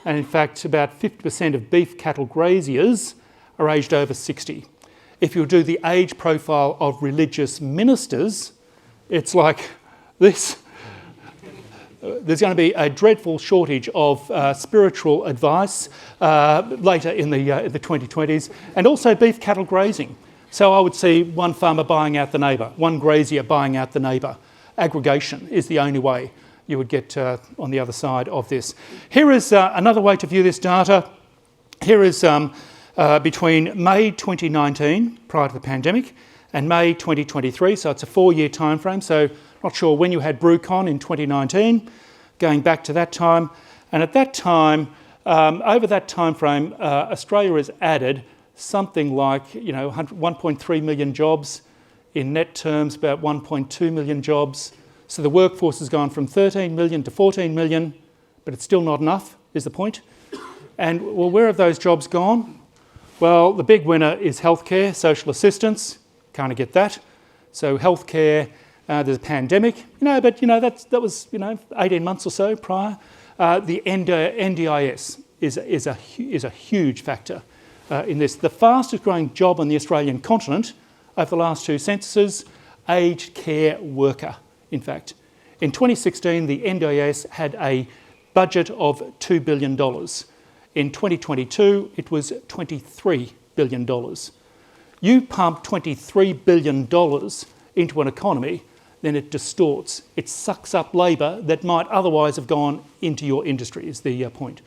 And in fact, about 50% of beef cattle graziers are aged over 60. If you do the age profile of religious ministers, it's like this. There's going to be a dreadful shortage of spiritual advice later in the 2020s, and also beef cattle grazing. So I would see one farmer buying out the neighbour, one grazier buying out the neighbour. Aggregation is the only way you would get on the other side of this. Here is another way to view this data. Here is between May 2019, prior to the pandemic, and May 2023, so it's a 4-year time frame. So not sure when you had BrewCon in 2019, going back to that time. And at that time, over that time frame, Australia has added something like 1.3 million jobs. In net terms, about 1.2 million jobs. So the workforce has gone from 13 million to 14 million, but it's still not enough, is the point. And well, where have those jobs gone? Well, the big winner is healthcare, social assistance. Kind of get that. So healthcare, there's a pandemic, but that was 18 months or so prior. The NDIS is a huge factor in this. The fastest growing job on the Australian continent over the last 2 censuses, aged care worker, in fact. In 2016, the NDIS had a budget of $2 billion. In 2022, it was $23 billion. You pump $23 billion into an economy, then it distorts. It sucks up labour that might otherwise have gone into your industry, is the point.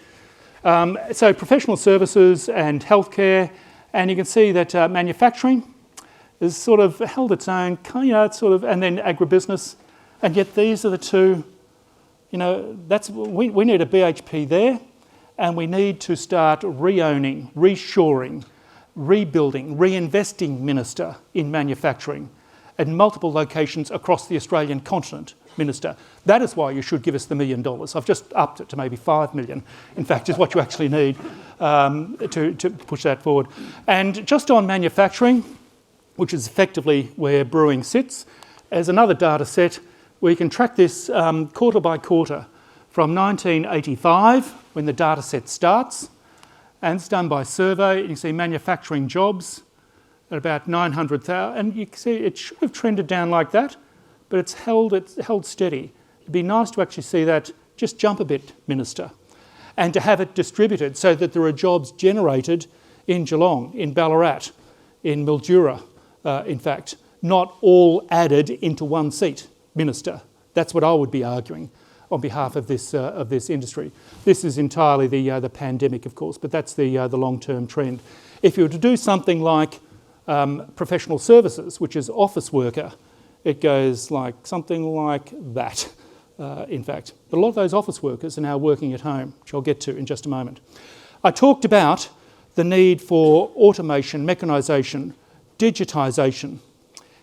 So professional services and healthcare, and you can see that manufacturing has sort of held its own, and then agribusiness. And yet these are the two, we need a BHP there, and we need to start re-owning, reshoring, rebuilding, reinvesting minister in manufacturing at multiple locations across the Australian continent, minister. That is why you should give us the $1 million. I've just upped it to maybe 5 million, in fact, is what you actually need to push that forward. And just on manufacturing, which is effectively where Brewing sits, as another data set, we can track this quarter by quarter from 1985, when the data set starts, and it's done by survey. You can see manufacturing jobs at about 900,000, and you can see it should have trended down like that, but it's held steady. It'd be nice to actually see that just jump a bit, Minister, and to have it distributed so that there are jobs generated in Geelong, in Ballarat, in Mildura, in fact, not all added into one seat, Minister. That's what I would be arguing on behalf of this industry. This is entirely the pandemic, of course, but that's the long-term trend. If you were to do something like professional services, which is office worker, it goes like something like that, in fact. But a lot of those office workers are now working at home, which I'll get to in just a moment. I talked about the need for automation, mechanisation, digitisation.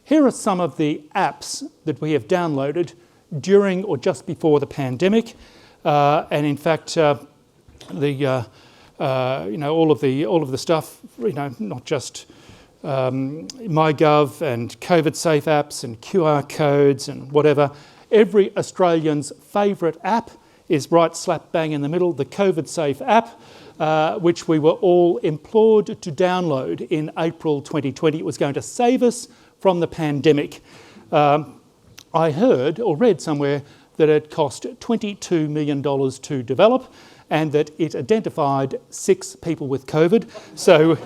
Here are some of the apps that we have downloaded during or just before the pandemic, and in fact, all of the stuff, not just MyGov and COVID safe apps and QR codes and whatever. Every Australian's favourite app is right slap bang in the middle, the COVID safe app, which we were all implored to download in April 2020. It was going to save us from the pandemic. I heard or read somewhere that it cost $22 million to develop and that it identified 6 people with COVID. So,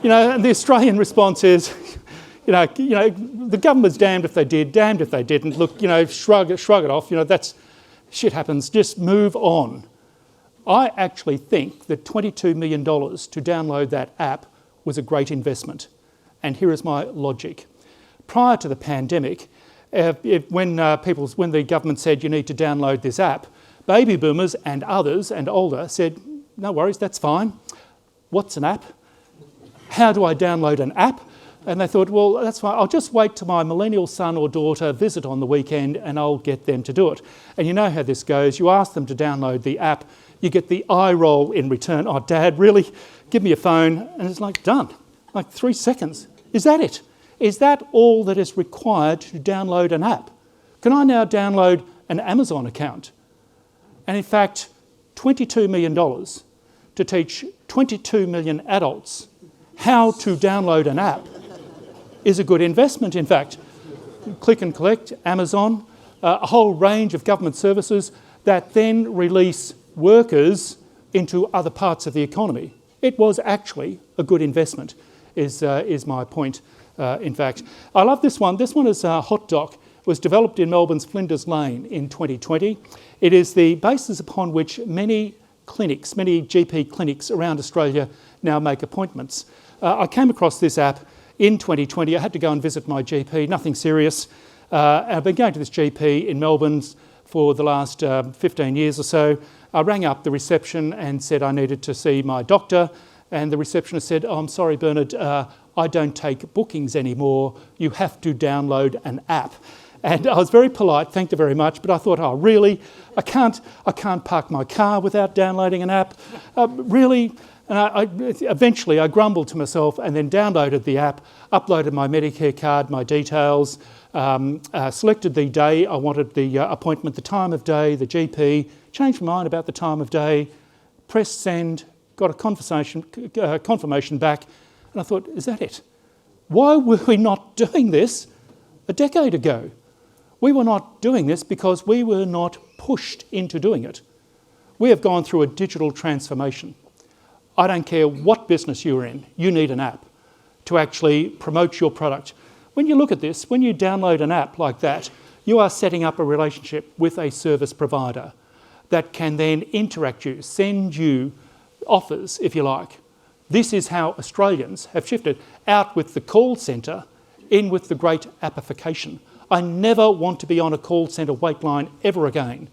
and the Australian response is, the government's damned if they did, damned if they didn't. Look, shrug it off. That's shit happens. Just move on. I actually think that $22 million to download that app was a great investment. And here is my logic. Prior to the pandemic, when the government said you need to download this app, baby boomers and others and older said, no worries, that's fine. What's an app? How do I download an app? And they thought, well, that's fine. I'll just wait till my millennial son or daughter visit on the weekend and I'll get them to do it. And you know how this goes. You ask them to download the app, you get the eye roll in return. Oh, Dad, really? Give me your phone. And it's like, done. Like 3 seconds. Is that it? Is that all that is required to download an app? Can I now download an Amazon account? And in fact, $22 million to teach 22 million adults how to download an app is a good investment, in fact. Click and collect, Amazon, a whole range of government services that then release workers into other parts of the economy. It was actually a good investment, is my point. In fact, I love this one. This one is Hot Doc. It was developed in Melbourne's Flinders Lane in 2020. It is the basis upon which many GP clinics around Australia now make appointments. I came across this app in 2020. I had to go and visit my GP, nothing serious. I've been going to this GP in Melbourne for the last 15 years or so. I rang up the reception and said I needed to see my doctor, and the receptionist said, oh, I'm sorry, Bernard, I don't take bookings anymore. You have to download an app. And I was very polite, thanked her very much, but I thought, oh, really? I can't park my car without downloading an app? Really? And eventually I grumbled to myself and then downloaded the app, uploaded my Medicare card, my details, selected the day I wanted the appointment, the time of day, the GP, changed my mind about the time of day, pressed send, got a confirmation back, and I thought, is that it? Why were we not doing this a decade ago? We were not doing this because we were not pushed into doing it. We have gone through a digital transformation. I don't care what business you're in, you need an app to actually promote your product. When you look at this, when you download an app like that, you are setting up a relationship with a service provider that can then interact you, send you offers, if you like. This is how Australians have shifted out with the call centre, in with the great appification. I never want to be on a call centre wait line ever again.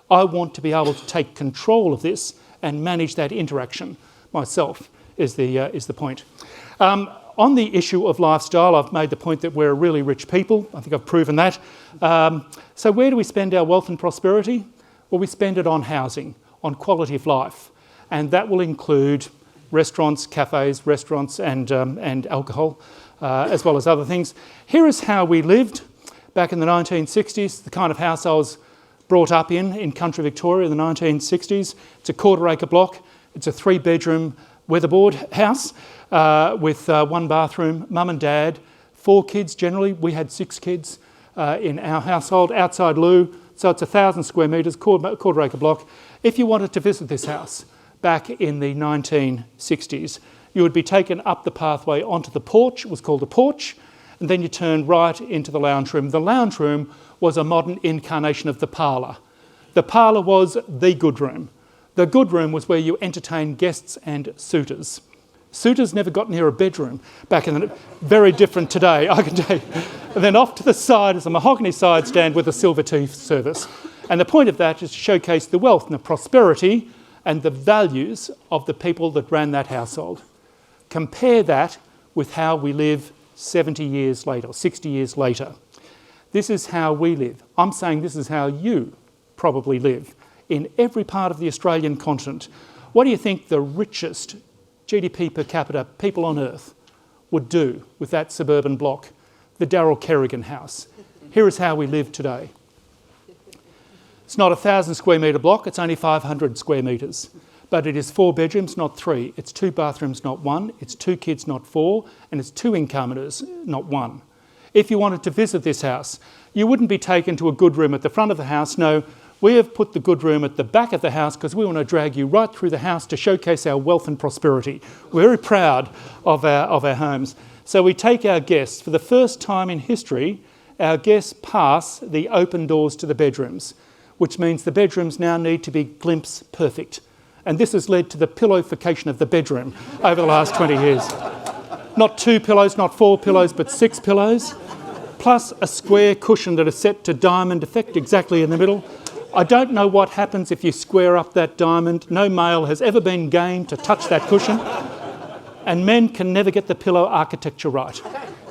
I want to be able to take control of this and manage that interaction myself, is the point. On the issue of lifestyle, I've made the point that we're a really rich people. I think I've proven that. So where do we spend our wealth and prosperity? Well, we spend it on housing, on quality of life, and that will include restaurants, cafes, and alcohol, as well as other things. Here is how we lived back in the 1960s, the kind of house I was brought up in country Victoria in the 1960s. It's a quarter-acre block. It's a 3-bedroom weatherboard house with 1 bathroom, mum and dad, 4 kids generally. We had 6 kids in our household, outside loo. So it's 1,000 square metres, quarter-acre block. If you wanted to visit this house back in the 1960s, you would be taken up the pathway onto the porch. It was called a porch. And then you turned right into the lounge room. The lounge room was a modern incarnation of the parlour. The parlour was the good room. The good room was where you entertained guests and suitors. Suitors never got near a bedroom back in the... Very different today, I can tell you. And then off to the side is a mahogany side stand with a silver tea service. And the point of that is to showcase the wealth and the prosperity and the values of the people that ran that household. Compare that with how we live 70 years later, 60 years later. This is how we live. I'm saying this is how you probably live in every part of the Australian continent. What do you think the richest GDP per capita people on earth would do with that suburban block? The Darryl Kerrigan house. Here is how we live today. It's not a 1,000 square metre block, it's only 500 square metres. But it is 4 bedrooms, not 3. It's 2 bathrooms, not 1. It's 2 kids, not 4. And it's 2 incomers, not 1. If you wanted to visit this house, you wouldn't be taken to a good room at the front of the house. No, we have put the good room at the back of the house because we want to drag you right through the house to showcase our wealth and prosperity. We're very proud of our homes. So we take our guests. For the first time in history, our guests pass the open doors to the bedrooms, which means the bedrooms now need to be glimpse perfect. And this has led to the pillowification of the bedroom over the last 20 years. Not 2 pillows, not 4 pillows, but 6 pillows, plus a square cushion that is set to diamond effect exactly in the middle. I don't know what happens if you square up that diamond. No male has ever been game to touch that cushion. And men can never get the pillow architecture right.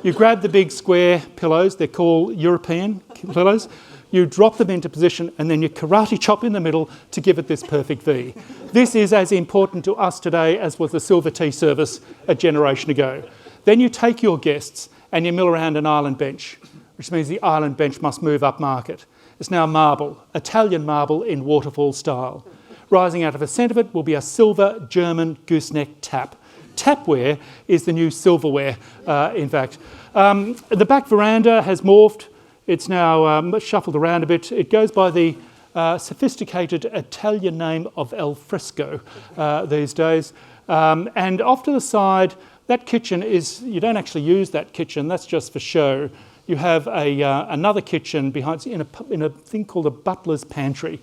You grab the big square pillows, they're called European pillows, you drop them into position and then you karate chop in the middle to give it this perfect V. This is as important to us today as was the silver tea service a generation ago. Then you take your guests and you mill around an island bench, which means the island bench must move up market. It's now marble, Italian marble in waterfall style. Rising out of the centre of it will be a silver German gooseneck tap. Tapware is the new silverware, in fact. The back veranda has morphed. It's now shuffled around a bit. It goes by the sophisticated Italian name of al fresco these days. And off to the side, that kitchen is, you don't actually use that kitchen, that's just for show. You have another kitchen behind, in a thing called a butler's pantry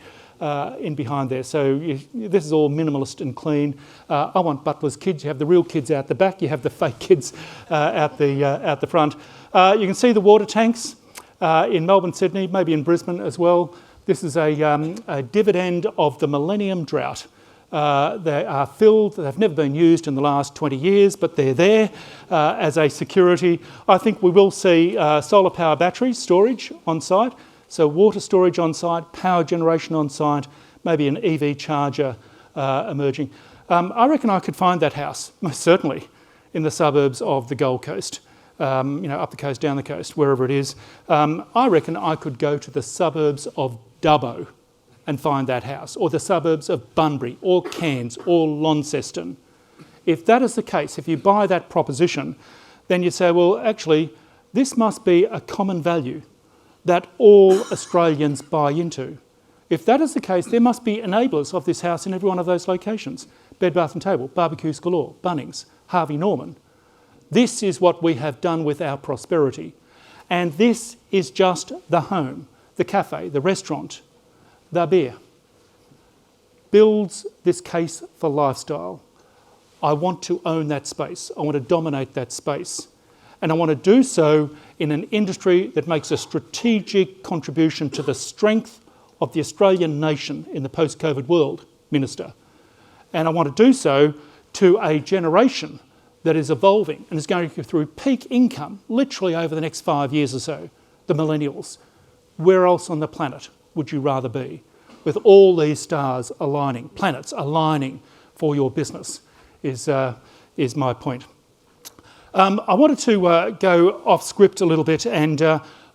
in behind there. So this is all minimalist and clean. I want butler's kids. You have the real kids out the back. You have the fake kids out the front. You can see the water tanks in Melbourne, Sydney, maybe in Brisbane as well. This is a dividend of the millennium drought. They are filled, they've never been used in the last 20 years, but they're there as a security. I think we will see solar power battery storage on site, so water storage on site, power generation on site, maybe an EV charger emerging. I reckon I could find that house, most certainly, in the suburbs of the Gold Coast. Up the coast, down the coast, wherever it is. I reckon I could go to the suburbs of Dubbo and find that house, or the suburbs of Bunbury, or Cairns, or Launceston. If that is the case, if you buy that proposition, then you say, well, actually, this must be a common value that all Australians buy into. If that is the case, there must be enablers of this house in every one of those locations. Bed, Bath and Table, barbecues galore, Bunnings, Harvey Norman. This is what we have done with our prosperity. And this is just the home, the cafe, the restaurant, the beer. Builds this case for lifestyle. I want to own that space. I want to dominate that space. And I want to do so in an industry that makes a strategic contribution to the strength of the Australian nation in the post-COVID world, Minister. And I want to do so to a generation that is evolving and is going through peak income literally over the next 5 years or so, the millennials. Where else on the planet would you rather be? With all these stars aligning, planets aligning for your business, is my point. I wanted to go off script a little bit and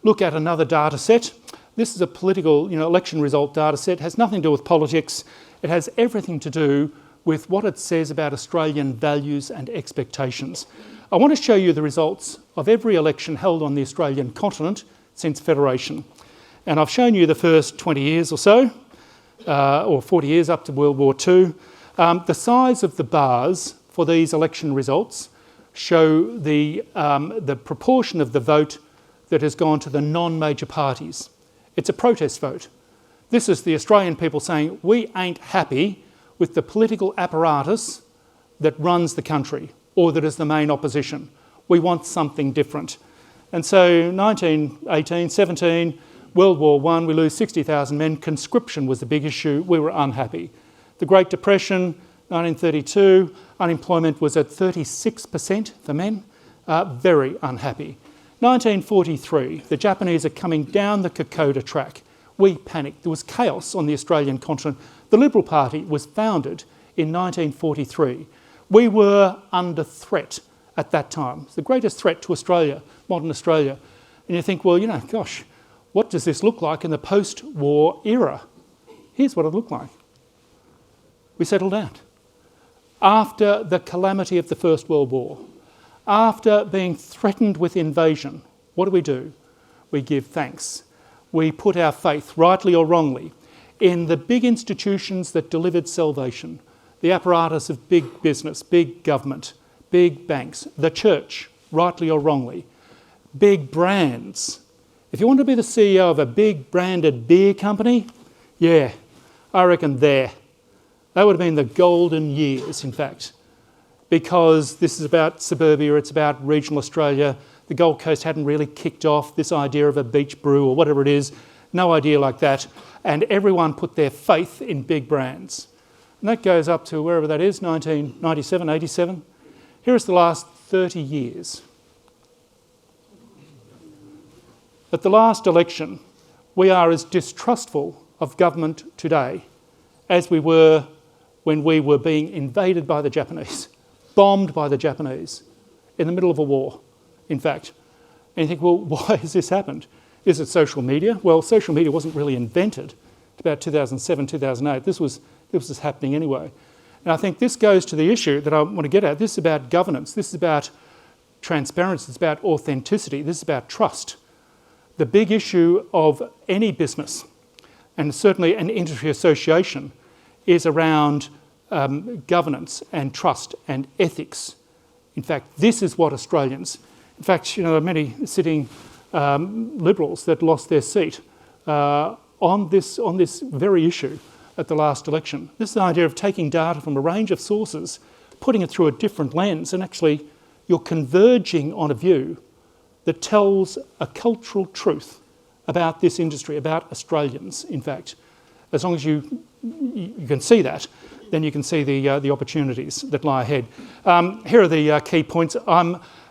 look at another data set. This is a political, election result data set. It has nothing to do with politics. It has everything to do with what it says about Australian values and expectations. I want to show you the results of every election held on the Australian continent since Federation. And I've shown you the first 20 years or so, or 40 years up to World War II. The size of the bars for these election results show the proportion of the vote that has gone to the non-major parties. It's a protest vote. This is the Australian people saying, we ain't happy with the political apparatus that runs the country or that is the main opposition. We want something different. And so 1918, 17, World War I, we lose 60,000 men. Conscription was the big issue. We were unhappy. The Great Depression, 1932, unemployment was at 36% for men. Very unhappy. 1943, the Japanese are coming down the Kokoda track. We panicked. There was chaos on the Australian continent. The Liberal Party was founded in 1943. We were under threat at that time. It's the greatest threat to Australia, modern Australia. And you think, well, gosh, what does this look like in the post-war era? Here's what it looked like. We settled down. After the calamity of the First World War, after being threatened with invasion, what do? We give thanks. We put our faith, rightly or wrongly, in the big institutions that delivered salvation, the apparatus of big business, big government, big banks, the church, rightly or wrongly, big brands. If you want to be the CEO of a big branded beer company, yeah, I reckon that would have been the golden years, in fact, because this is about suburbia, it's about regional Australia. The Gold Coast hadn't really kicked off this idea of a beach brew or whatever it is, no idea like that. And everyone put their faith in big brands. And that goes up to wherever that is, 1997, 87. Here's the last 30 years. At the last election, we are as distrustful of government today as we were when we were being invaded by the Japanese, bombed by the Japanese, in the middle of a war, in fact. And you think, well, why has this happened? Is it social media? Well, social media wasn't really invented about 2007, 2008. This was happening anyway. And I think this goes to the issue that I want to get at. This is about governance. This is about transparency. It's about authenticity. This is about trust. The big issue of any business, and certainly an industry association, is around governance and trust and ethics. In fact, this is what Australians... In fact, there are many sitting Liberals that lost their seat on this very issue at the last election. This is the idea of taking data from a range of sources, putting it through a different lens, and actually you're converging on a view that tells a cultural truth about this industry, about Australians, in fact. As long as you can see that, then you can see the opportunities that lie ahead. Here are the key points.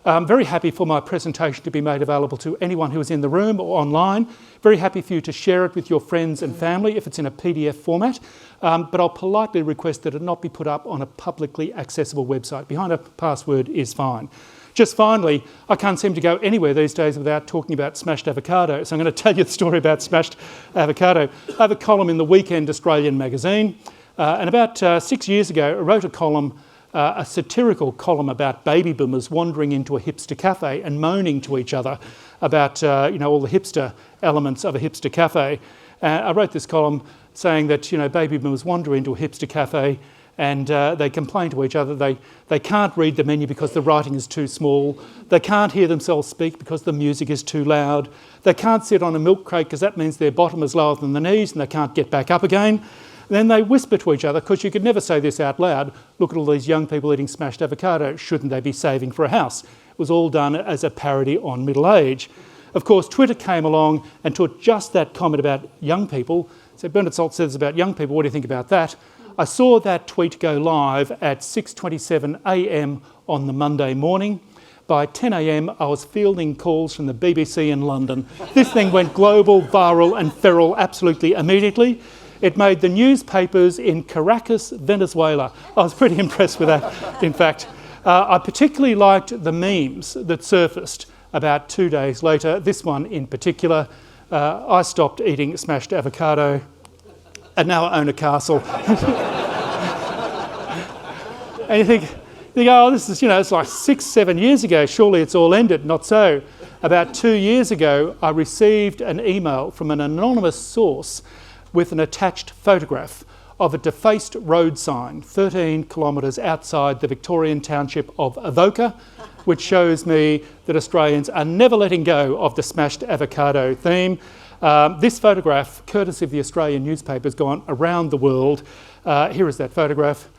I'm very happy for my presentation to be made available to anyone who is in the room or online. Very happy for you to share it with your friends and family if it's in a PDF format. But I'll politely request that it not be put up on a publicly accessible website. Behind a password is fine. Just finally, I can't seem to go anywhere these days without talking about smashed avocado. So I'm going to tell you the story about smashed avocado. I have a column in the Weekend Australian magazine. And about 6 years ago, I wrote a column a satirical column about baby boomers wandering into a hipster cafe and moaning to each other about all the hipster elements of a hipster cafe. I wrote this column saying that baby boomers wander into a hipster cafe and they complain to each other. They can't read the menu because the writing is too small. They can't hear themselves speak because the music is too loud. They can't sit on a milk crate because that means their bottom is lower than the knees and they can't get back up again. And then they whisper to each other, because you could never say this out loud, look at all these young people eating smashed avocado, shouldn't they be saving for a house? It was all done as a parody on middle age. Of course, Twitter came along and took just that comment about young people. So Bernard Salt says about young people, what do you think about that? I saw that tweet go live at 6:27 a.m. on the Monday morning. By 10 a.m, I was fielding calls from the BBC in London. This thing went global, viral and feral absolutely immediately. It made the newspapers in Caracas, Venezuela. I was pretty impressed with that, in fact. I particularly liked the memes that surfaced about 2 days later. This one in particular, I stopped eating smashed avocado and now I own a castle. And you think, oh, this is, it's like 6-7 years ago, surely it's all ended. Not so. About 2 years ago, I received an email from an anonymous source with an attached photograph of a defaced road sign 13 kilometres outside the Victorian township of Avoca, which shows me that Australians are never letting go of the smashed avocado theme. This photograph, courtesy of the Australian newspaper, has gone around the world. Here is that photograph.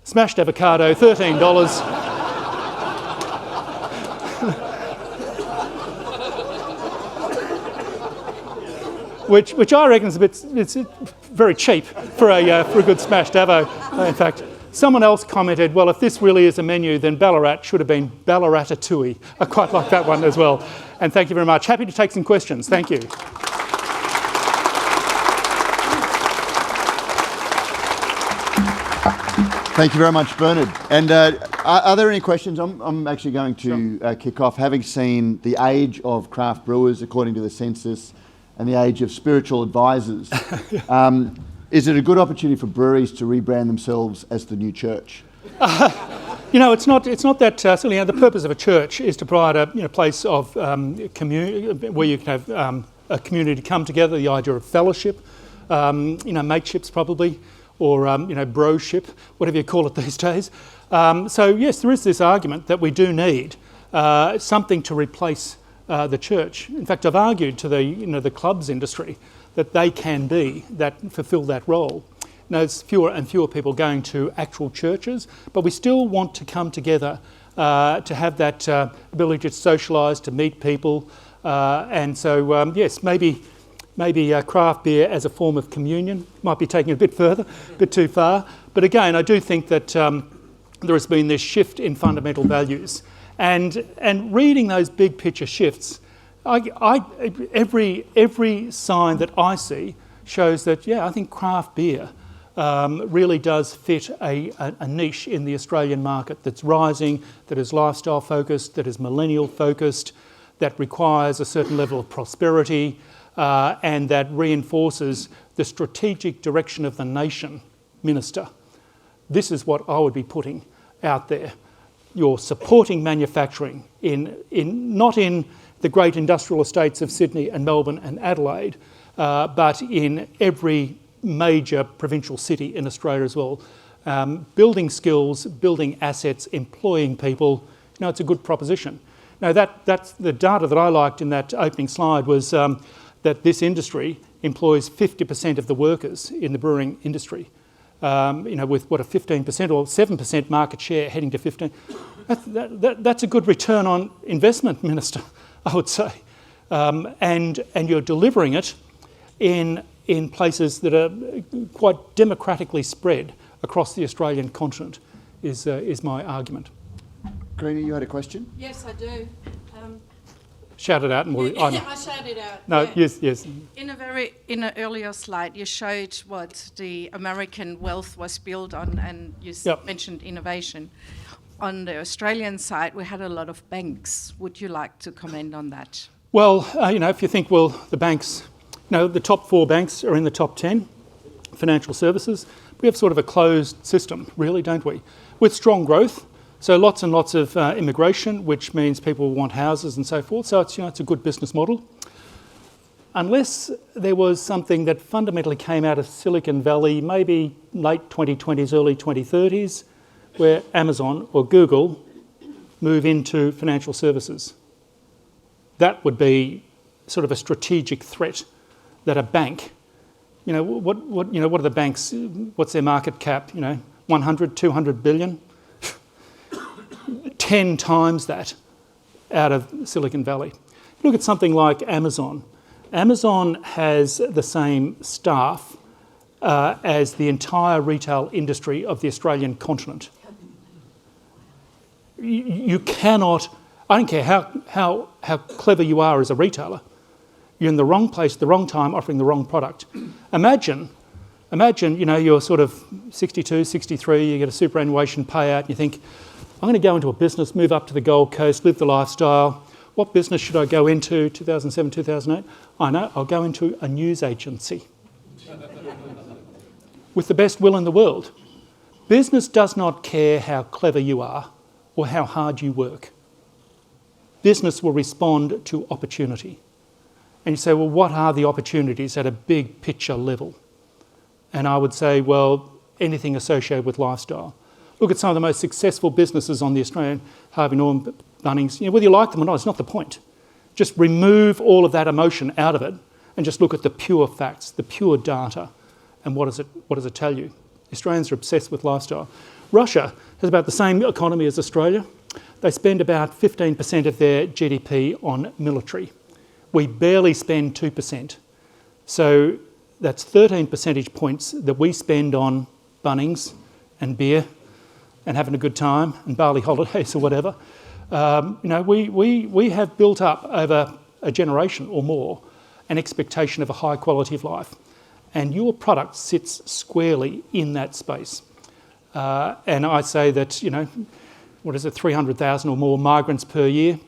Smashed avocado, $13. Which I reckon is it's very cheap for a good smashed avo. In fact, someone else commented, well, if this really is a menu, then Ballarat should have been Ballaratouille. I quite like that one as well. And thank you very much. Happy to take some questions. Thank you. Thank you very much, Bernard. And are there any questions? I'm actually going to kick off. Having seen the age of craft brewers, according to the census, and the age of spiritual advisors, is it a good opportunity for breweries to rebrand themselves as the new church? It's not that silly. The purpose of a church is to provide a place of where you can have a community come together. The idea of fellowship, mateships probably, or broship, whatever you call it these days. So yes, there is this argument that we do need something to replace the church. In fact, I've argued to the clubs industry that they can fulfil that role. Now, there's fewer and fewer people going to actual churches, but we still want to come together to have that ability to socialise, to meet people, and so yes, maybe craft beer as a form of communion might be taking it a bit further, a bit too far. But again, I do think that there has been this shift in fundamental values. And reading those big picture shifts, every sign that I see shows that, I think craft beer really does fit a niche in the Australian market that's rising, that is lifestyle focused, that is millennial focused, that requires a certain level of prosperity, and that reinforces the strategic direction of the nation, Minister. This is what I would be putting out there. You're supporting manufacturing not in the great industrial estates of Sydney and Melbourne and Adelaide, but in every major provincial city in Australia as well. Building skills, building assets, employing people, it's a good proposition. Now that's the data that I liked in that opening slide was that this industry employs 50% of the workers in the brewing industry. With what a 15% or 7% market share heading to 15%. That's a good return on investment, Minister, I would say. And you're delivering it in places that are quite democratically spread across the Australian continent, is my argument. Karina, you had a question? Yes, I do. Shout it out and we'll... I shout it out. No, yeah. yes. In an earlier slide, you showed what the American wealth was built on, and you mentioned innovation. On the Australian side, we had a lot of banks. Would you like to comment on that? Well, if you think, the banks, the top 4 banks are in the top 10 financial services. We have sort of a closed system, really, don't we? with strong growth. So lots and lots of immigration, which means people want houses and so forth. So it's, it's a good business model. Unless there was something that fundamentally came out of Silicon Valley, maybe late 2020s, early 2030s, where Amazon or Google move into financial services. That would be sort of a strategic threat that a bank, what are the banks, what's their market cap, 100, 200 billion? 10 times that out of Silicon Valley. Look at something like Amazon. Amazon has the same staff as the entire retail industry of the Australian continent. You cannot, I don't care how clever you are as a retailer, you're in the wrong place at the wrong time offering the wrong product. Imagine, you're sort of 62, 63, you get a superannuation payout, and you think, I'm going to go into a business, move up to the Gold Coast, live the lifestyle. What business should I go into, 2007, 2008? I know, I'll go into a news agency. With the best will in the world. Business does not care how clever you are or how hard you work. Business will respond to opportunity. And you say, well, what are the opportunities at a big picture level? And I would say, well, anything associated with lifestyle. Look at some of the most successful businesses on the Australian, Harvey Norman, Bunnings. Whether you like them or not, it's not the point. Just remove all of that emotion out of it and just look at the pure facts, the pure data, and what does it tell you? Australians are obsessed with lifestyle. Russia has about the same economy as Australia. They spend about 15% of their GDP on military. We barely spend 2%. So that's 13 percentage points that we spend on Bunnings and beer and having a good time and Bali holidays or whatever. We have built up over a generation or more an expectation of a high quality of life. And your product sits squarely in that space. And I say that, 300,000 or more migrants per year,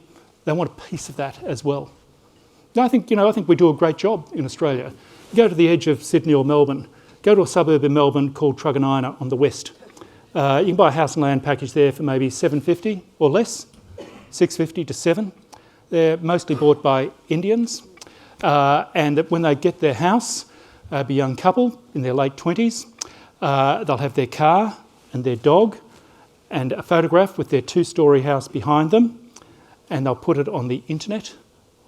they want a piece of that as well. And I think we do a great job in Australia. Go to the edge of Sydney or Melbourne, go to a suburb in Melbourne called Truganina on the west. You can buy a house and land package there for maybe $750 or less, $650 to $7. They're mostly bought by Indians, and that when they get their house, be a young couple in their late 20s, they'll have their car and their dog and a photograph with their 2-storey house behind them, and they'll put it on the internet,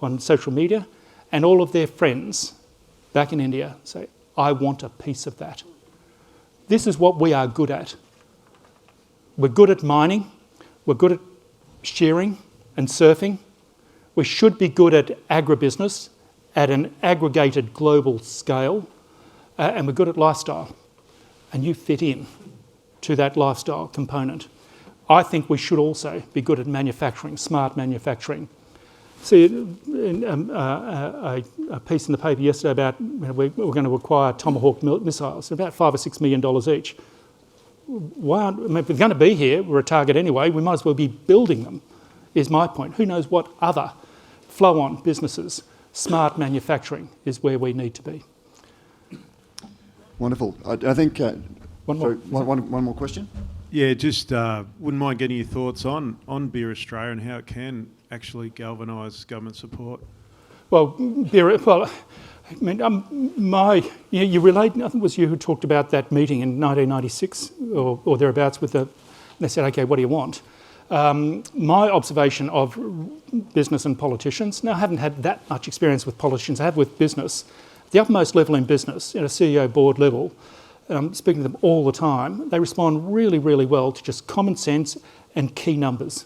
on social media, and all of their friends back in India say, I want a piece of that. This is what we are good at. We're good at mining, we're good at shearing and surfing. We should be good at agribusiness at an aggregated global scale, and we're good at lifestyle. And you fit in to that lifestyle component. I think we should also be good at manufacturing, smart manufacturing. See, a piece in the paper yesterday about we're going to acquire Tomahawk missiles, about $5 or $6 million each. Why if they're going to be here, we're a target anyway, we might as well be building them, is my point. Who knows what other flow-on businesses, smart manufacturing is where we need to be. Wonderful. I think... one more question? Yeah, just wouldn't mind getting your thoughts on Beer Australia and how it can actually galvanise government support. Well, you relate, I think it was you who talked about that meeting in 1996 or thereabouts they said, okay, what do you want? My observation of business and politicians, now I haven't had that much experience with politicians, I have with business, the uppermost level in business, at a CEO board level, I'm speaking to them all the time, they respond really, really well to just common sense and key numbers,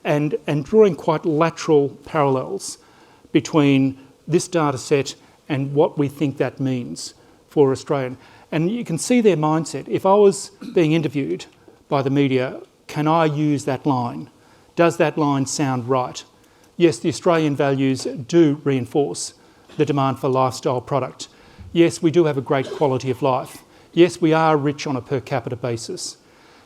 and drawing quite lateral parallels between this data set and what we think that means for Australian. And you can see their mindset. If I was being interviewed by the media, can I use that line? Does that line sound right? Yes, the Australian values do reinforce the demand for lifestyle product. Yes, we do have a great quality of life. Yes, we are rich on a per capita basis.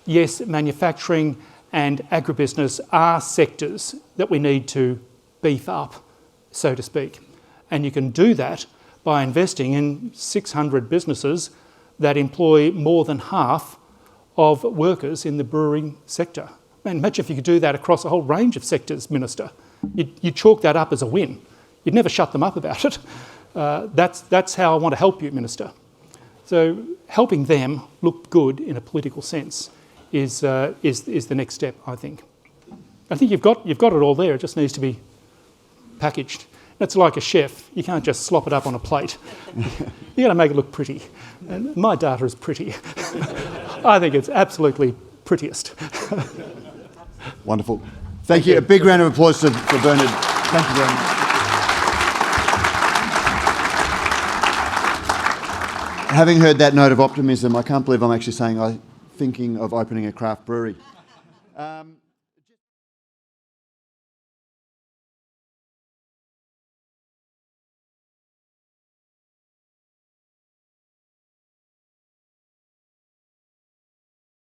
Yes, manufacturing and agribusiness are sectors that we need to beef up, so to speak. And you can do that by investing in 600 businesses that employ more than half of workers in the brewing sector. Man, imagine if you could do that across a whole range of sectors, Minister. You'd chalk that up as a win. You'd never shut them up about it. That's how I want to help you, Minister. So helping them look good in a political sense is the next step, I think. I think you've got it all there. It just needs to be packaged. That's like a chef. You can't just slop it up on a plate. You've got to make it look pretty. And my data is pretty. I think it's absolutely prettiest. Wonderful. Thank you. A big round of applause for Bernard. Thank you very much. Having heard that note of optimism, I can't believe I'm actually saying I'm thinking of opening a craft brewery.